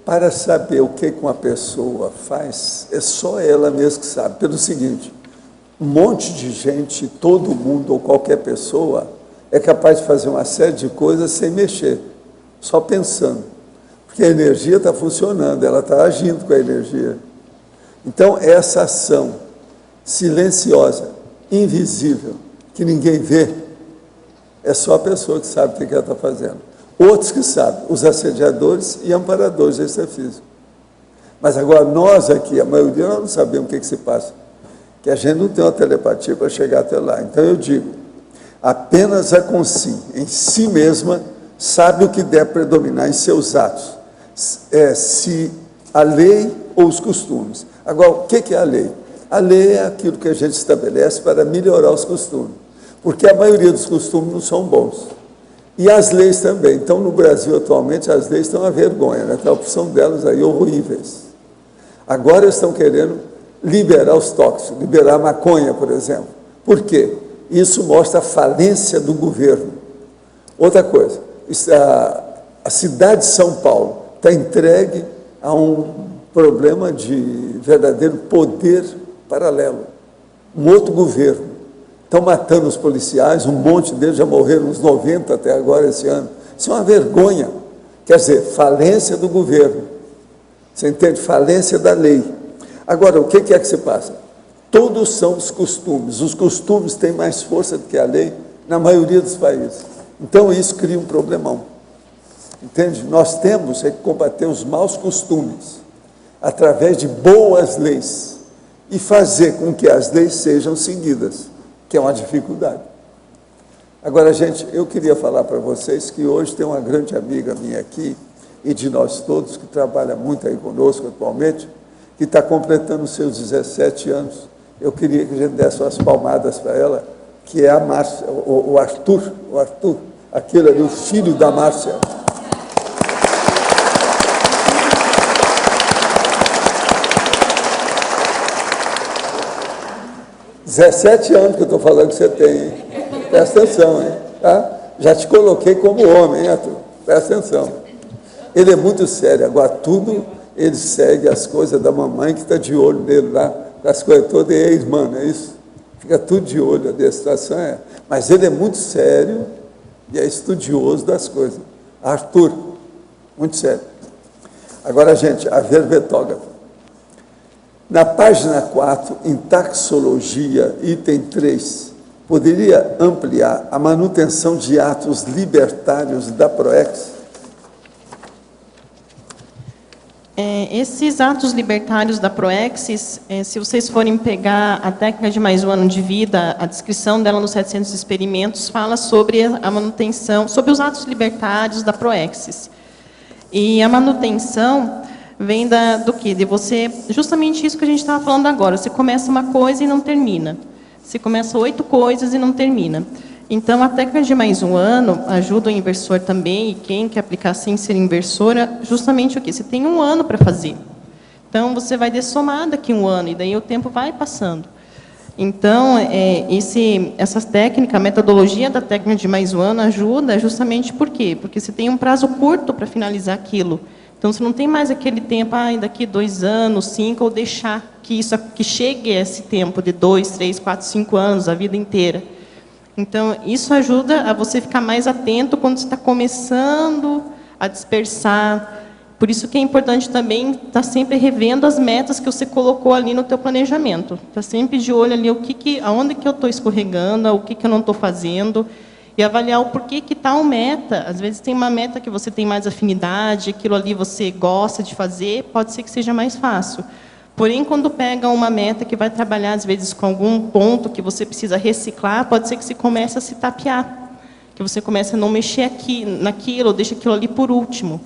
para saber o que uma pessoa faz, é só ela mesma que sabe. Pelo seguinte, um monte de gente, todo mundo ou qualquer pessoa é capaz de fazer uma série de coisas sem mexer, só pensando. Porque a energia está funcionando, ela está agindo com a energia. Então, essa ação silenciosa, invisível, que ninguém vê, é só a pessoa que sabe o que ela está fazendo. Outros que sabem, os assediadores e amparadores desse ser físico. Mas agora, nós aqui, a maioria, nós não sabemos o que se passa. Que a gente não tem uma telepatia para chegar até lá. Então, eu digo, apenas a consciência em si mesma sabe o que deve predominar em seus atos. Se a lei ou os costumes. Agora, o que é a lei? A lei é aquilo que a gente estabelece para melhorar os costumes. Porque a maioria dos costumes não são bons. E as leis também. Então, no Brasil, atualmente, as leis estão uma vergonha, né? Tem a opção delas aí horríveis. Agora estão querendo liberar os tóxicos, liberar a maconha, por exemplo. Por quê? Isso mostra a falência do governo. Outra coisa, a cidade de São Paulo está entregue a um problema de verdadeiro poder paralelo. Um outro governo. Estão matando os policiais, um monte deles já morreram, uns 90 até agora esse ano. Isso é uma vergonha. Quer dizer, falência do governo. Você entende? Falência da lei. Agora, o que é que se passa? Todos são os costumes. Os costumes têm mais força do que a lei na maioria dos países. Então, isso cria um problemão. Entende? Nós temos que combater os maus costumes através de boas leis e fazer com que as leis sejam seguidas, que é uma dificuldade. Agora, gente, eu queria falar para vocês que hoje tem uma grande amiga minha aqui, e de nós todos, que trabalha muito aí conosco atualmente, que está completando os seus 17 anos. Eu queria que a gente desse umas palmadas para ela, que é a Márcia, o Arthur, aquele ali, o filho da Márcia. "17 anos que eu estou falando que você tem, hein? Presta atenção, hein? Tá? Já te coloquei como homem, hein, Arthur? Presta atenção. Ele é muito sério, agora tudo ele segue as coisas da mamãe que está de olho nele lá, as coisas todas, e é irmã, não é isso? Fica tudo de olho, a demonstração é. Mas ele é muito sério e é estudioso das coisas. Arthur, muito sério. Agora, gente, a verbetógrafa. Na página 4, em taxologia, item 3, poderia ampliar a manutenção de atos libertários da PROEX? Esses atos libertários da PROEX, se vocês forem pegar a técnica de mais um ano de vida, a descrição dela nos 700 experimentos fala sobre a manutenção, sobre os atos libertários da PROEX. E a manutenção vem do quê? De você, justamente isso que a gente estava falando agora, você começa uma coisa e não termina. Você começa 8 coisas e não termina. Então, a técnica de mais um ano ajuda o inversor também, e quem quer aplicar sem ser inversora, justamente o quê? Você tem um ano para fazer. Então, você vai dessomar daqui um ano, e daí o tempo vai passando. Então, essa técnica, a metodologia da técnica de mais um ano ajuda justamente por quê? Porque você tem um prazo curto para finalizar aquilo. Então, você não tem mais aquele tempo, daqui 2 anos, 5, ou deixar que chegue a esse tempo de 2, 3, 4, 5 anos, a vida inteira. Então, isso ajuda a você ficar mais atento quando você está começando a dispersar. Por isso que é importante também estar sempre revendo as metas que você colocou ali no teu planejamento. Está sempre de olho ali aonde que eu estou escorregando, o que eu não estou fazendo, e avaliar o porquê que tal meta. Às vezes tem uma meta que você tem mais afinidade, aquilo ali você gosta de fazer, pode ser que seja mais fácil. Porém, quando pega uma meta que vai trabalhar, às vezes, com algum ponto que você precisa reciclar, pode ser que você comece a se tapear, que você comece a não mexer naquilo, ou deixa aquilo ali por último.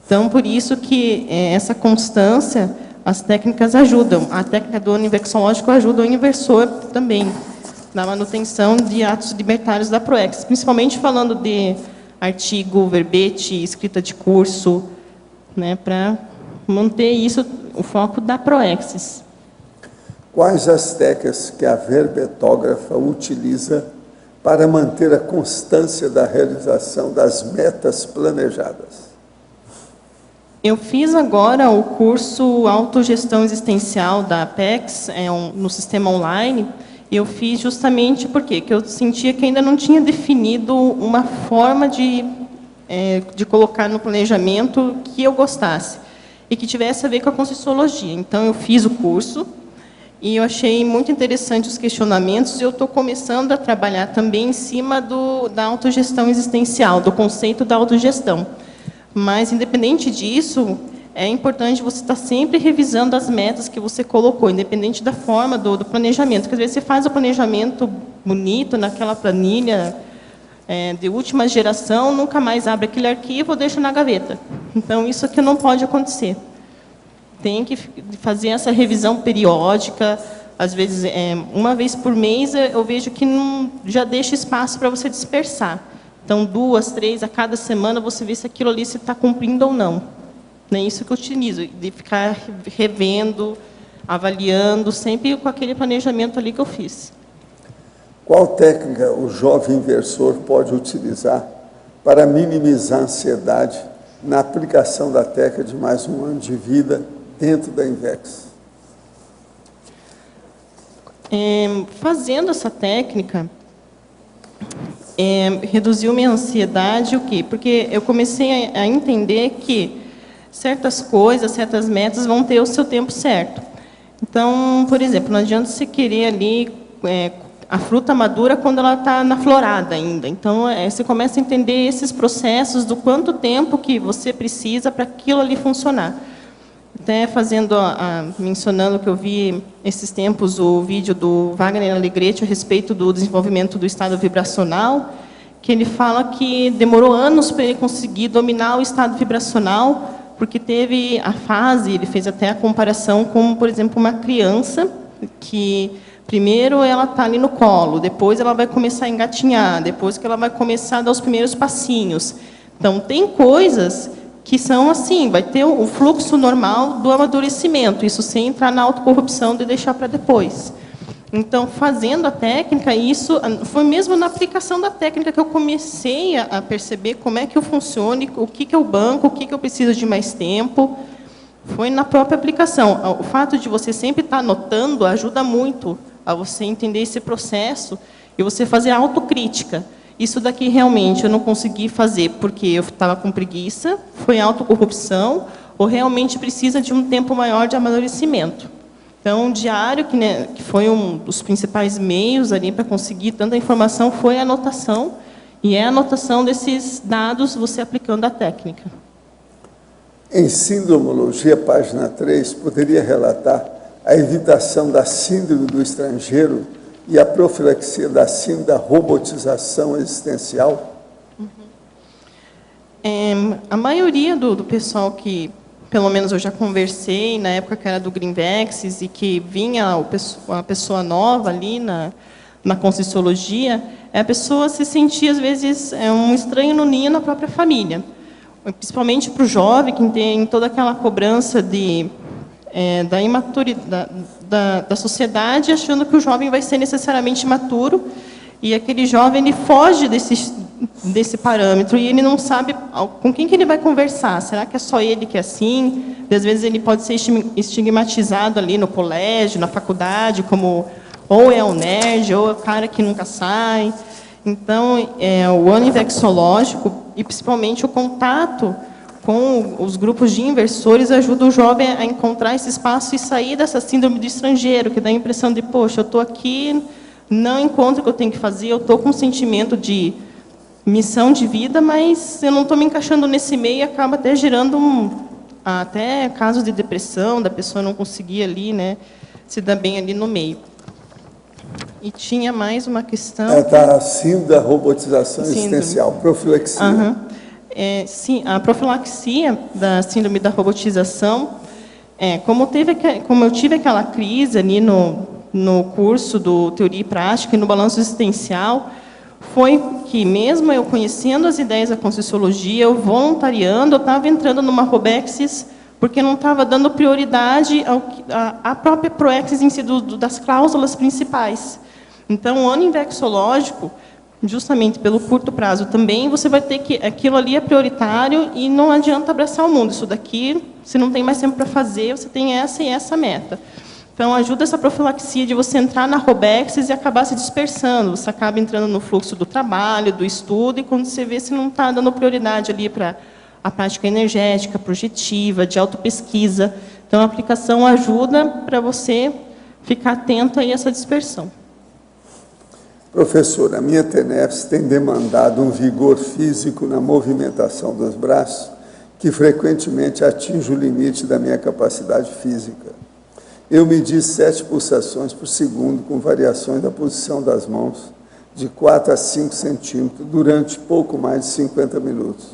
Então, por isso que essa constância, as técnicas ajudam. A técnica do ano invexológico ajuda o inversor também, na manutenção de atos libertários da PROEX, principalmente falando de artigo, verbete, escrita de curso, né, para manter isso, o foco da PROEX. Quais as técnicas que a verbetógrafa utiliza para manter a constância da realização das metas planejadas? Eu fiz agora o curso Autogestão Existencial da Apex, no sistema online, e eu fiz justamente porque eu sentia que ainda não tinha definido uma forma de colocar no planejamento que eu gostasse e que tivesse a ver com a Conscienciologia. Então, eu fiz o curso e eu achei muito interessante os questionamentos e eu estou começando a trabalhar também em cima da autogestão existencial, do conceito da autogestão. Mas, independente disso, é importante você estar sempre revisando as metas que você colocou, independente da forma do planejamento. Porque, às vezes, você faz o planejamento bonito naquela planilha de última geração, nunca mais abre aquele arquivo ou deixa na gaveta. Então, isso aqui não pode acontecer. Tem que fazer essa revisão periódica, às vezes, uma vez por mês, eu vejo que não, já deixa espaço para você dispersar. Então, 2, 3, a cada semana, você vê se aquilo ali se está cumprindo ou não. É isso que eu utilizo, de ficar revendo, avaliando, sempre com aquele planejamento ali que eu fiz. Qual técnica o jovem inversor pode utilizar para minimizar a ansiedade na aplicação da técnica de mais um ano de vida dentro da Invex? Fazendo essa técnica, reduziu minha ansiedade, o quê? Porque eu comecei a entender que certas coisas, certas metas vão ter o seu tempo certo. Então, por exemplo, não adianta você querer ali a fruta madura quando ela está na florada ainda. Então, você começa a entender esses processos do quanto tempo que você precisa para aquilo ali funcionar. Até mencionando que eu vi esses tempos o vídeo do Wagner Alegretti a respeito do desenvolvimento do estado vibracional, que ele fala que demorou anos para ele conseguir dominar o estado vibracional, porque teve a fase, ele fez até a comparação com, por exemplo, uma criança que primeiro ela está ali no colo, depois ela vai começar a engatinhar, depois que ela vai começar a dar os primeiros passinhos. Então, tem coisas que são assim, vai ter o fluxo normal do amadurecimento, isso sem entrar na autocorrupção de deixar para depois. Então, fazendo a técnica, isso foi mesmo na aplicação da técnica que eu comecei a perceber como é que eu funciono, o que eu banco, o que eu preciso de mais tempo. Foi na própria aplicação. O fato de você sempre estar anotando ajuda muito a você entender esse processo e você fazer autocrítica. Isso daqui realmente eu não consegui fazer porque eu estava com preguiça, foi autocorrupção, ou realmente precisa de um tempo maior de amadurecimento. Então, o diário, que foi um dos principais meios ali para conseguir tanta informação, foi a anotação, e é a anotação desses dados você aplicando a técnica. Em Síndromologia, página 3, poderia relatar a evitação da síndrome do estrangeiro e a profilaxia da síndrome da robotização existencial? A maioria do pessoal que, pelo menos eu já conversei, na época que era do Greenvex, e que vinha a pessoa nova ali na Conscienciologia, a pessoa se sentia, às vezes, um estranho no ninho na própria família. Principalmente para o jovem, que tem toda aquela cobrança da imaturidade da sociedade, achando que o jovem vai ser necessariamente imaturo, e aquele jovem ele foge desse parâmetro, e ele não sabe com quem que ele vai conversar. Será que é só ele que é assim? Às vezes ele pode ser estigmatizado ali no colégio, na faculdade, como ou é um nerd, ou é o cara que nunca sai. Então, o ano invexológico, e principalmente o contato com os grupos de inversores, ajuda o jovem a encontrar esse espaço e sair dessa síndrome do estrangeiro, que dá a impressão de, poxa, eu estou aqui, não encontro o que eu tenho que fazer, eu estou com um sentimento de missão de vida, mas eu não estou me encaixando nesse meio e acaba até gerando até casos de depressão, da pessoa não conseguir ali, né, se dar bem ali no meio. E tinha mais uma questão... Está acima da robotização existencial, profilaxia. Uhum. Sim, a profilaxia da síndrome da robotização, como eu tive aquela crise ali no curso do Teoria e Prática e no balanço existencial, foi que, mesmo eu conhecendo as ideias da Conscienciologia, eu voluntariando, eu estava entrando numa Robexis, porque não estava dando prioridade à própria Proexis em si, das cláusulas principais. Então, o ano invexológico, justamente pelo curto prazo também, você vai ter que... Aquilo ali é prioritário e não adianta abraçar o mundo. Isso daqui, você não tem mais tempo para fazer, você tem essa e essa meta. Então, ajuda essa profilaxia de você entrar na Robexis e acabar se dispersando. Você acaba entrando no fluxo do trabalho, do estudo, e quando você vê, você não está dando prioridade ali para a prática energética, projetiva, de autopesquisa. Então, a aplicação ajuda para você ficar atento a essa dispersão. Professor, a minha TENEPS tem demandado um vigor físico na movimentação dos braços que frequentemente atinge o limite da minha capacidade física. Eu medi 7 pulsações por segundo com variações da posição das mãos de 4 a 5 centímetros durante pouco mais de 50 minutos.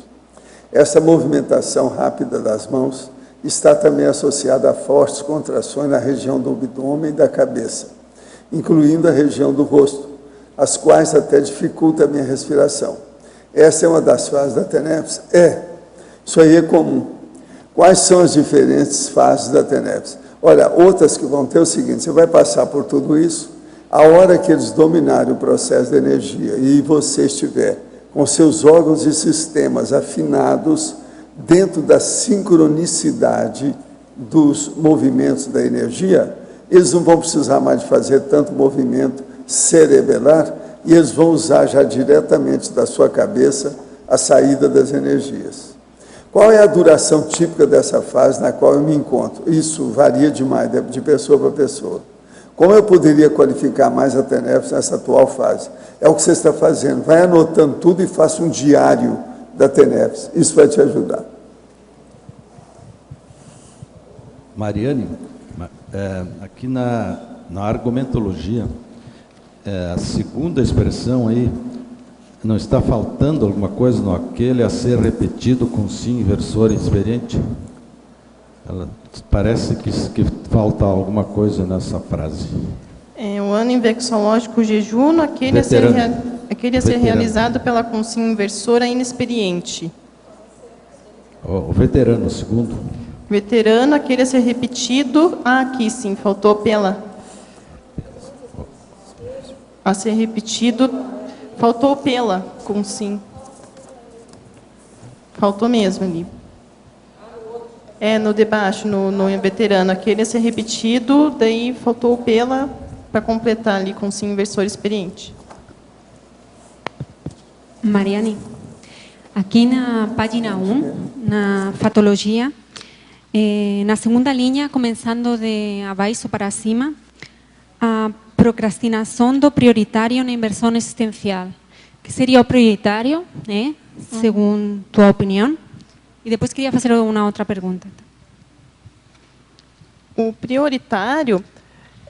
Essa movimentação rápida das mãos está também associada a fortes contrações na região do abdômen e da cabeça, incluindo a região do rosto, as quais até dificultam a minha respiração. Essa é uma das fases da TENEPS? Isso aí é comum. Quais são as diferentes fases da TENEPS? Olha, outras que vão ter o seguinte: você vai passar por tudo isso, a hora que eles dominarem o processo de energia e você estiver com seus órgãos e sistemas afinados dentro da sincronicidade dos movimentos da energia, eles não vão precisar mais de fazer tanto movimento cerebelar e eles vão usar já diretamente da sua cabeça a saída das energias. Qual é a duração típica dessa fase na qual eu me encontro? Isso varia demais, de pessoa para pessoa. Como eu poderia qualificar mais a TENEPS nessa atual fase? É o que você está fazendo. Vai anotando tudo e faça um diário da TENEPS. Isso vai te ajudar. Mariane, aqui na argumentologia, a segunda expressão aí, não está faltando alguma coisa no aquele a ser repetido com sim inversor experiente? Parece que falta alguma coisa nessa frase. O ano invexológico jejuno, aquele a ser realizado pela consim inversora inexperiente. O veterano, o segundo. Veterano, aquele a ser repetido. Aqui sim, faltou pela... A ser repetido, faltou pela, com sim. Faltou mesmo ali. No de baixo, no veterano, aquele a ser repetido, daí faltou pela, para completar ali com sim inversor experiente. Mariane, aqui na página 1, na fatologia, na segunda linha, começando de abaixo para cima, a procrastinação do prioritário na inversão existencial. Que seria o prioritário, segundo tua opinião? E depois queria fazer uma outra pergunta. O prioritário,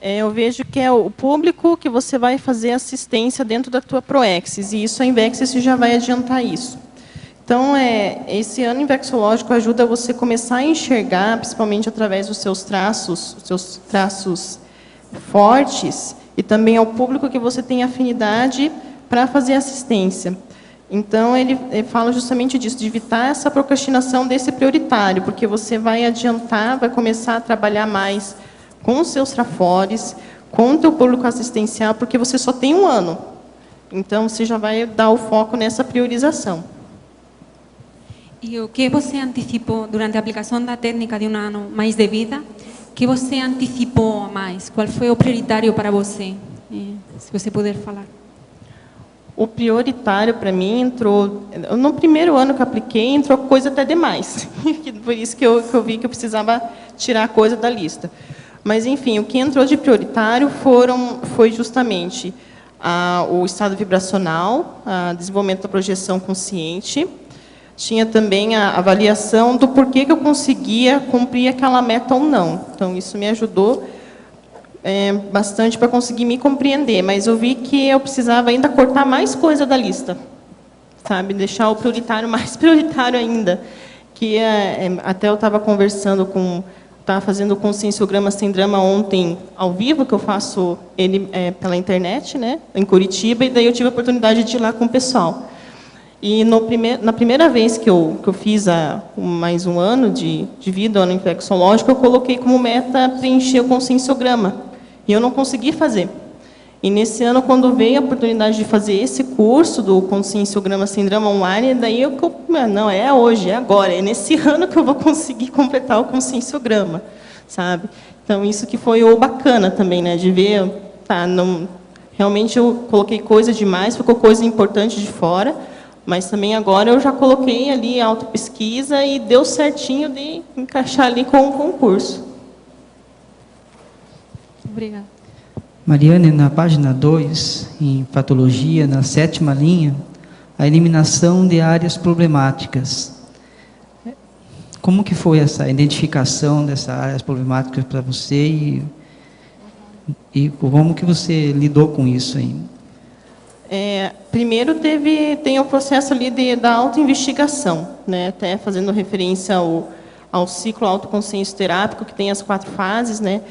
eu vejo que é o público que você vai fazer assistência dentro da tua Proexis, e isso a Invexis já vai adiantar isso. Então, esse ano invexológico ajuda você a começar a enxergar, principalmente através dos seus traços fortes, e também ao público que você tem afinidade para fazer assistência. Então, ele fala justamente disso, de evitar essa procrastinação desse prioritário, porque você vai adiantar, vai começar a trabalhar mais com os seus trafores, com o teu público assistencial, porque você só tem um ano. Então, você já vai dar o foco nessa priorização. E o que você antecipou durante a aplicação da técnica de um ano mais de vida? O que você antecipou mais? Qual foi o prioritário para você? Se você puder falar. O prioritário para mim entrou... No primeiro ano que eu apliquei, entrou coisa até demais. Por isso que eu vi que eu precisava tirar coisa da lista. Mas, enfim, o que entrou de prioritário foi justamente o estado vibracional, o desenvolvimento da projeção consciente. tinha também a avaliação do porquê que eu conseguia cumprir aquela meta ou não. Então, isso me ajudou bastante para conseguir me compreender, mas eu vi que eu precisava ainda cortar mais coisa da lista, sabe? Deixar o prioritário mais prioritário ainda. Que até eu estava conversando estava fazendo o Conscienciograma Sem Drama ontem ao vivo, que eu faço ele pela internet, né, em Curitiba, e daí eu tive a oportunidade de ir lá com o pessoal. E na primeira vez que eu fiz mais um ano de vida, o ano inflexológico, eu coloquei como meta preencher o Conscienciograma, e eu não consegui fazer. E nesse ano, quando veio a oportunidade de fazer esse curso do Conscienciograma Sem Drama online, daí não, é hoje, é agora, é nesse ano que eu vou conseguir completar o Conscienciograma, sabe? Então, isso que foi o bacana também, né, de ver, realmente eu coloquei coisa demais, ficou coisa importante de fora, mas também agora eu já coloquei ali a autopesquisa e deu certinho de encaixar ali com o concurso. Obrigada. Mariane, na página 2, em patologia, na 7ª linha, a eliminação de áreas problemáticas. Como que foi essa identificação dessas áreas problemáticas para você e como que você lidou com isso aí? Primeiro tem o processo ali da autoinvestigação, né? Até fazendo referência ao ciclo autoconsciência terápico, que tem as 4 fases, né?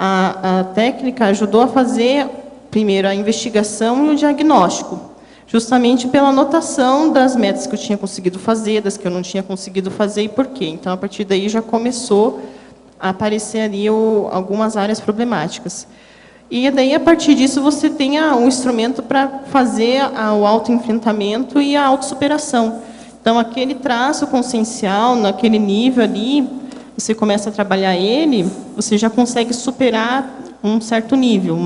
A técnica ajudou a fazer, primeiro, a investigação e o diagnóstico, justamente pela anotação das metas que eu tinha conseguido fazer, das que eu não tinha conseguido fazer e por quê. Então, a partir daí, já começou a aparecer ali algumas áreas problemáticas. E daí, a partir disso, você tem um instrumento para fazer o autoenfrentamento e a autossuperação. Então, aquele traço consciencial, naquele nível ali, você começa a trabalhar ele, você já consegue superar um certo nível,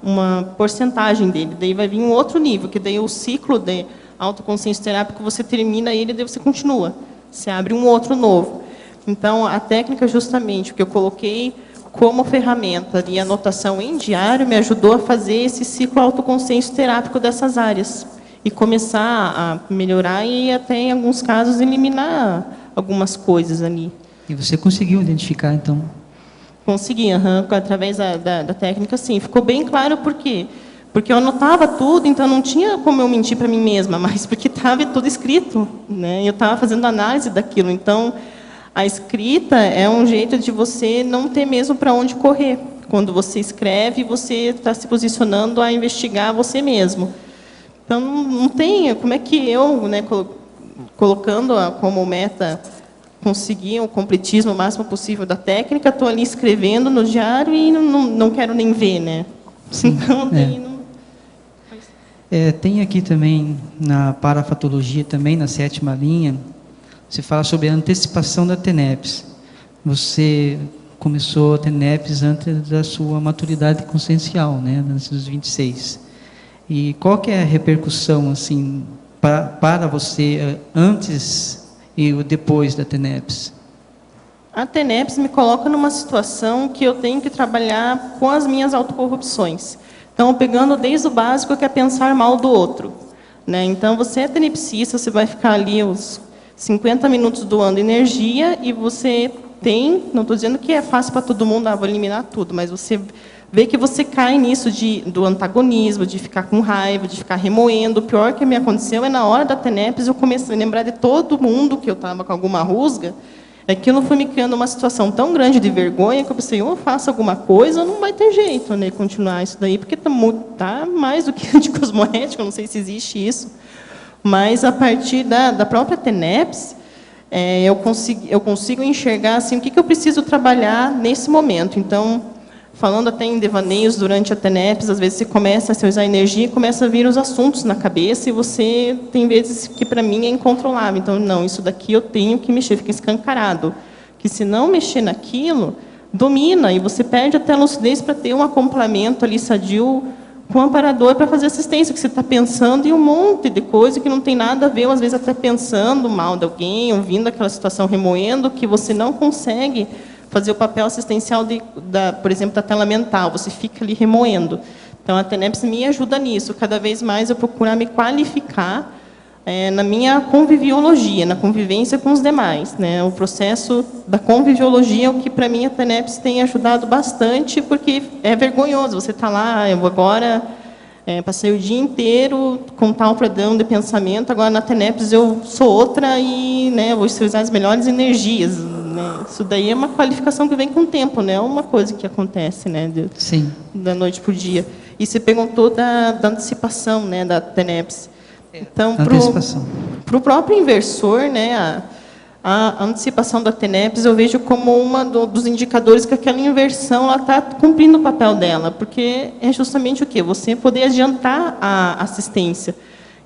uma porcentagem dele. Daí vai vir um outro nível, que daí o ciclo de autoconsciência terápico, você termina ele e daí você continua. Você abre um outro novo. Então, a técnica, justamente, que eu coloquei como ferramenta de anotação em diário, me ajudou a fazer esse ciclo autoconsciência terápico dessas áreas. E começar a melhorar e até, em alguns casos, eliminar algumas coisas ali. E você conseguiu identificar, então? Consegui, através da técnica, sim. Ficou bem claro por quê. Porque eu anotava tudo, então não tinha como eu mentir para mim mesma, mas porque estava tudo escrito, né? Eu estava fazendo análise daquilo. Então, a escrita é um jeito de você não ter mesmo para onde correr. Quando você escreve, você está se posicionando a investigar você mesmo. Então, não tem... Como é que eu, né, colocando como meta conseguir o completismo o máximo possível da técnica, estou ali escrevendo no diário e não quero nem ver, né? Sim, então, tem aqui também, na parafatologia, também na 7ª linha, você fala sobre a antecipação da TENEPS. Você começou a TENEPS antes da sua maturidade consciencial, né, antes dos 26. E qual que é a repercussão, assim, para você antes e depois da TENEPS? A TENEPS me coloca numa situação que eu tenho que trabalhar com as minhas autocorrupções. Então, pegando desde o básico, que é pensar mal do outro, né? Então, você é tenepsista, você vai ficar ali os 50 minutos doando energia e você tem, não estou dizendo que é fácil para todo mundo, vou eliminar tudo, mas você vê que você cai nisso do antagonismo, de ficar com raiva, de ficar remoendo. O pior que me aconteceu é na hora da TENEPS, eu comecei a lembrar de todo mundo que eu estava com alguma rusga, aquilo foi me criando uma situação tão grande de vergonha que eu pensei, ou eu faço alguma coisa, não vai ter jeito, né, continuar isso daí, porque tá mais do que de cosmoética, não sei se existe isso. Mas, a partir da própria TENEPS, eu consigo enxergar assim, o que eu preciso trabalhar nesse momento. Então, falando até em devaneios durante a TENEPS, às vezes você começa a usar energia e começa a vir os assuntos na cabeça e você tem vezes que, para mim, é incontrolável. Então, não, isso daqui eu tenho que mexer, fica escancarado. Que se não mexer naquilo, domina e você perde até a lucidez para ter um acoplamento ali sadio com o amparador para fazer assistência, que você está pensando em um monte de coisa que não tem nada a ver, ou às vezes até pensando mal de alguém, ouvindo aquela situação remoendo, que você não consegue fazer o papel assistencial, por exemplo, da tela mental, você fica ali remoendo. Então, a TENEPS me ajuda nisso, cada vez mais eu procurar me qualificar na minha conviviologia, na convivência com os demais, né? O processo da conviviologia é o que, para mim, a TENEPS tem ajudado bastante, porque é vergonhoso. Você está lá, eu agora passei o dia inteiro com tal padrão de pensamento, agora na TENEPS eu sou outra e, né, vou utilizar as melhores energias. Né? Isso daí é uma qualificação que vem com o tempo, né? É uma coisa que acontece, né? Sim. Da noite para o dia. E você perguntou da antecipação, né, da TENEPS. Então, para o próprio inversor, né, a antecipação da TENEPS eu vejo como uma dos indicadores que aquela inversão está cumprindo o papel dela, porque é justamente o quê? Você poder adiantar a assistência.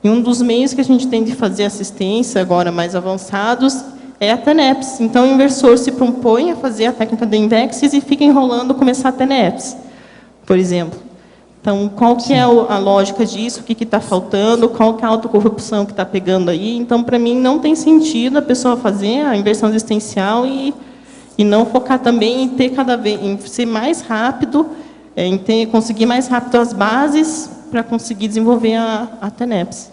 E um dos meios que a gente tem de fazer assistência, agora mais avançados, é a TENEPS. Então, o inversor se propõe a fazer a técnica de Invexis e fica enrolando começar a TENEPS, por exemplo. Então, qual que é a lógica disso? O que está faltando? Qual que é a autocorrupção que está pegando aí? Então, para mim, não tem sentido a pessoa fazer a inversão existencial e não focar também em ter cada vez, em ser mais rápido, em conseguir mais rápido as bases para conseguir desenvolver a TENEPS.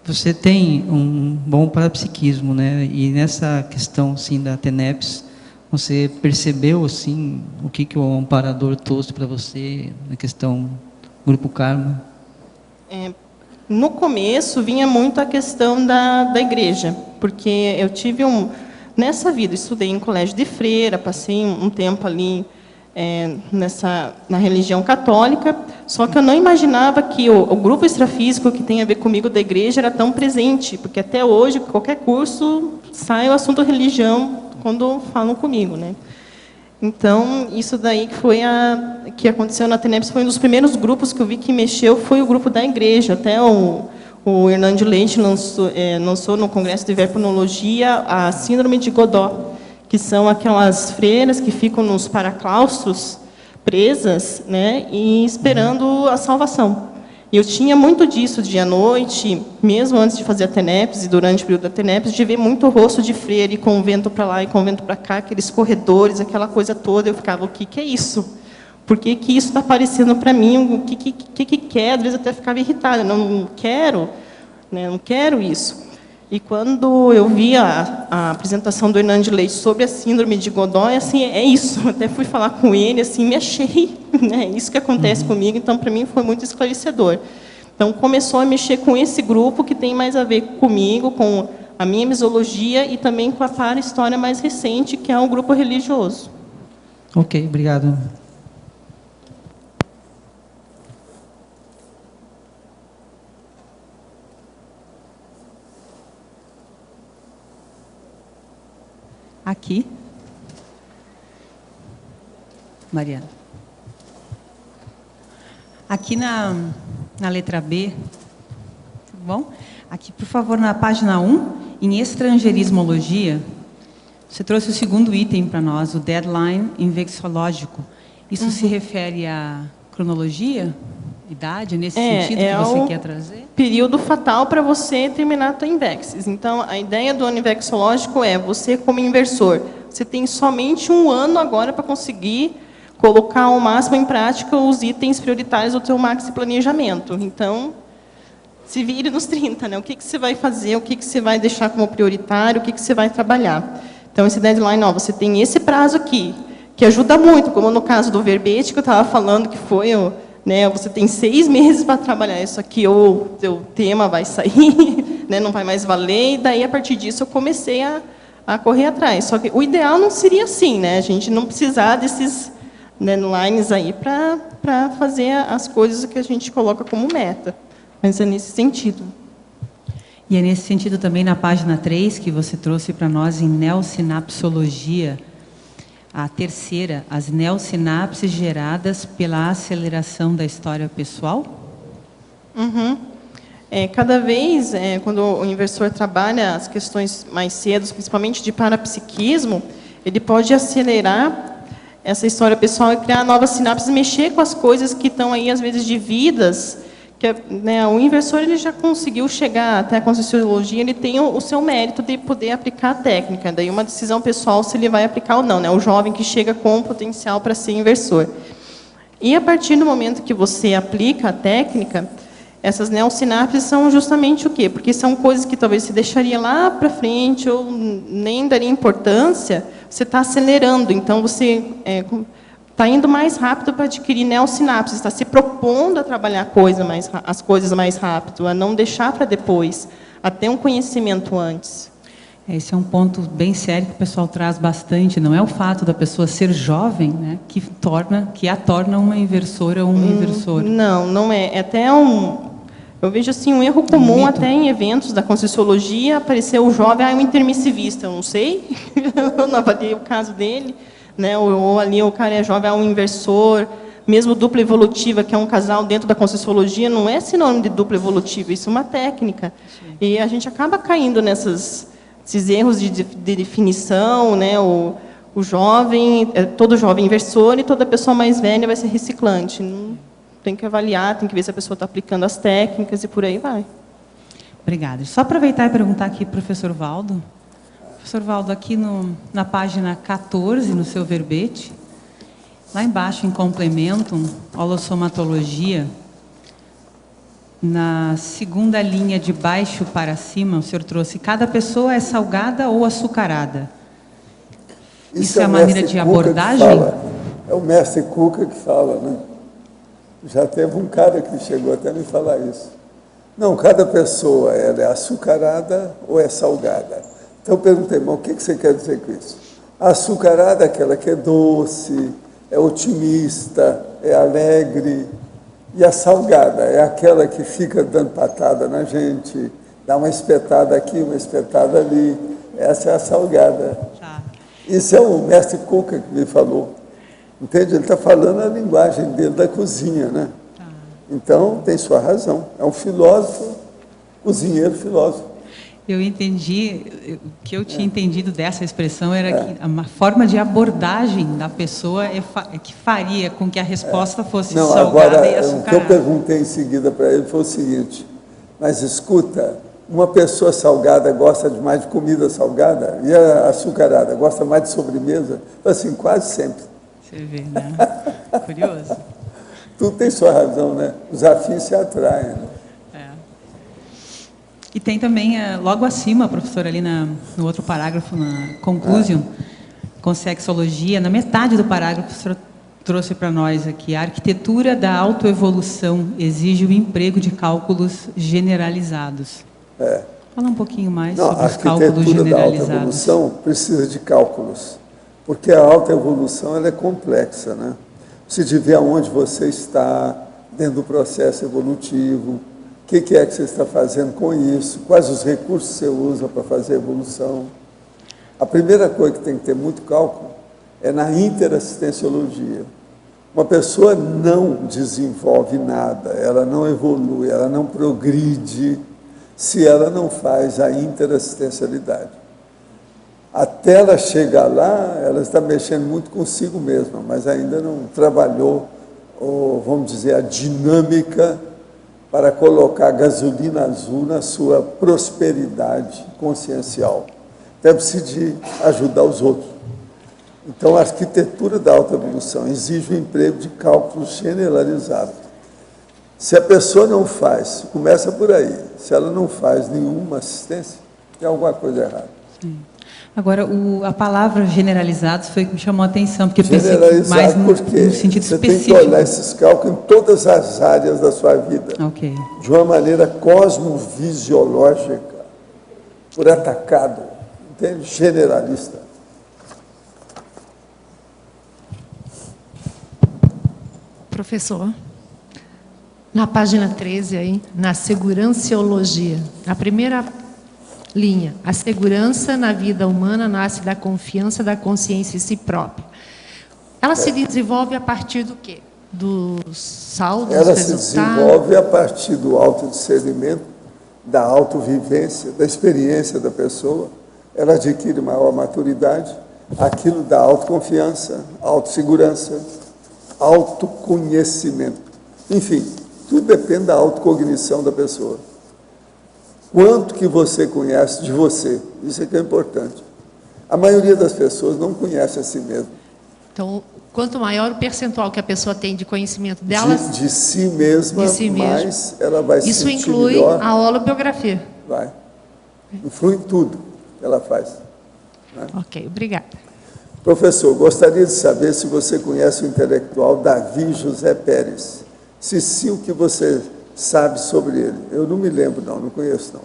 Você tem um bom parapsiquismo, né? E nessa questão, sim, da TENEPS, você percebeu, assim, o que o amparador trouxe para você na questão Grupo Karma? No começo, vinha muito a questão da igreja, porque eu tive nessa vida, estudei em colégio de freira, passei um tempo ali na religião católica, só que eu não imaginava que o grupo extrafísico que tem a ver comigo da igreja era tão presente, porque até hoje, qualquer curso, sai o assunto religião quando falam comigo, né? Então, isso daí que aconteceu na TENEPS foi um dos primeiros grupos que eu vi que mexeu, foi o grupo da igreja. Até o Hernando Leite lançou no Congresso de Verponologia a Síndrome de Godot, que são aquelas freiras que ficam nos paraclaustros presas, né, e esperando a salvação. E eu tinha muito disso dia à noite, mesmo antes de fazer a TENEPS e durante o período da TENEPS, de ver muito rosto de freira e convento para lá e convento para cá, aqueles corredores, aquela coisa toda. Eu ficava, o que é isso? Por que isso está aparecendo para mim? O que quer? Às vezes eu até ficava irritada. Não quero, né, não quero isso. E quando eu vi a apresentação do Hernando Leite sobre a síndrome de Godot, assim, é isso. Eu até fui falar com ele, assim, me achei, né? Isso que acontece comigo, então, para mim, foi muito esclarecedor. Então, começou a mexer com esse grupo que tem mais a ver comigo, com a minha misologia e também com a para-história mais recente, que é o grupo religioso. Ok, obrigado. Aqui. Mariana. Aqui na letra B, tá bom? Aqui, por favor, na página 1, em estrangeirismologia, você trouxe o segundo item para nós, o deadline invexológico. Isso se refere à cronologia, idade, nesse sentido que você quer trazer? Período fatal para você terminar a tua Invexis. Então, a ideia do ano invexológico é, você como inversor, você tem somente um ano agora para conseguir colocar ao máximo em prática os itens prioritários do teu maxi planejamento. Então, se vire nos 30, né? O que você vai fazer, o que você vai deixar como prioritário, o que você vai trabalhar. Então, esse deadline, você tem esse prazo aqui, que ajuda muito, como no caso do verbete, que eu estava falando, que foi né, você tem 6 meses para trabalhar isso aqui, ou o teu tema vai sair, né, não vai mais valer, e daí, a partir disso, eu comecei a correr atrás. Só que o ideal não seria assim, né, a gente não precisar desses deadlines aí para fazer as coisas que a gente coloca como meta, mas é nesse sentido. E é nesse sentido também, na página 3, que você trouxe para nós em neossinapsologia, a terceira, as neossinapses geradas pela aceleração da história pessoal? Cada vez, quando o inversor trabalha as questões mais cedo, principalmente de parapsiquismo, ele pode acelerar essa história pessoal e criar novas sinapses, mexer com as coisas que estão aí, às vezes, de vidas, que, né, o inversor ele já conseguiu chegar até a Conscienciologia, ele tem o seu mérito de poder aplicar a técnica, daí uma decisão pessoal se ele vai aplicar ou não, né, o jovem que chega com potencial para ser inversor. E a partir do momento que você aplica a técnica, Essas neossinapses são justamente o quê? Porque são coisas que talvez você deixaria lá para frente ou nem daria importância, você está acelerando. Então, você está indo mais rápido para adquirir neossinapses, está se propondo a trabalhar as coisas mais rápido, a não deixar para depois, a ter um conhecimento antes. Esse é um ponto bem sério que o pessoal traz bastante. Não é o fato da pessoa ser jovem, né, que a torna uma inversora ou um inversor. Não, não é. É até eu vejo assim um erro comum até em eventos da Conscienciologia, aparecer o jovem, um intermissivista, eu não sei, eu não avaliei o caso dele, né? Ou ali o cara é jovem, um inversor, mesmo dupla evolutiva, que é um casal dentro da Conscienciologia, não é sinônimo de dupla evolutiva, isso é uma técnica. Sim. E a gente acaba caindo esses erros de definição, né? O jovem, todo jovem inversor e toda pessoa mais velha vai ser reciclante. Não, tem que avaliar, tem que ver se a pessoa está aplicando as técnicas e por aí vai. Obrigada. Só aproveitar e perguntar aqui para o professor Valdo. Professor Valdo, aqui na página 14, no seu verbete, lá embaixo, em complemento, holossomatologia, na segunda linha de baixo para cima, o senhor trouxe, cada pessoa é salgada ou açucarada? Isso é a maneira de abordagem? É o mestre Cuca que fala, né? Já teve um cara que chegou até a me falar isso. Não, cada pessoa ela é açucarada ou é salgada. Então eu perguntei, mas o que você quer dizer com isso? A açucarada é aquela que é doce, é otimista, é alegre. E a salgada é aquela que fica dando patada na gente, dá uma espetada aqui, uma espetada ali. Essa é a salgada. Tá. Isso é o mestre Cuca que me falou. Entende? Ele está falando a linguagem dele da cozinha, né? Tá. Então, tem sua razão. É um filósofo, cozinheiro filósofo. Eu entendi, o que eu tinha entendido dessa expressão era que uma forma de abordagem da pessoa é que faria com que a resposta fosse salgada e açucarada. O que eu perguntei em seguida para ele foi o seguinte, mas escuta, uma pessoa salgada gosta mais de comida salgada e a açucarada gosta mais de sobremesa? Assim, quase sempre. Você vê, né? Curioso. Tudo tem sua razão, né? Os afins se atraem, né? E tem também, logo acima, professor, ali no outro parágrafo, na conclusion, consexologia, na metade do parágrafo, o senhor trouxe para nós aqui, a arquitetura da autoevolução exige o emprego de cálculos generalizados. Fala um pouquinho mais sobre os cálculos generalizados. A arquitetura da autoevolução precisa de cálculos, porque a autoevolução ela é complexa, né? Precisa de ver aonde você está dentro do processo evolutivo, o que é que você está fazendo com isso, quais os recursos que você usa para fazer a evolução. A primeira coisa que tem que ter muito cálculo é na interassistenciologia. Uma pessoa não desenvolve nada, ela não evolui, ela não progride, se ela não faz a interassistencialidade. Até ela chegar lá, ela está mexendo muito consigo mesma, mas ainda não trabalhou, vamos dizer, a dinâmica para colocar gasolina azul na sua prosperidade consciencial. Então, precisa de ajudar os outros. Então, a arquitetura da autoevolução exige o emprego de cálculos generalizados. Se a pessoa não faz, começa por aí, se ela não faz nenhuma assistência, tem alguma coisa errada. Sim. Agora, a palavra generalizados foi que me chamou a atenção, porque eu pensei mais no sentido específico. Você tem que olhar esses cálculos em todas as áreas da sua vida, de uma maneira cosmovisiológica, por atacado, entende? Generalista. Professor, na página 13 aí, na seguranciologia, a primeira linha, a segurança na vida humana nasce da confiança da consciência em si própria. Ela se desenvolve a partir do quê? Dos saldos, ela resultados? Se desenvolve a partir do autodiscernimento, da autovivência, da experiência da pessoa. Ela adquire maior maturidade, aquilo da autoconfiança, autossegurança, autoconhecimento. Enfim, tudo depende da autocognição da pessoa. Quanto que você conhece de você? Isso é que é importante. A maioria das pessoas não conhece a si mesmo. Então, quanto maior o percentual que a pessoa tem de conhecimento dela... De si mesma, mais ela vai se sentir inclui melhor. a holobiografia. Vai. Influi em tudo que ela faz. Né? Ok, obrigada. Professor, gostaria de saber se você conhece o intelectual Davi José Pérez. Se sim, o que você sabe sobre ele? Eu não me lembro, não conheço, não.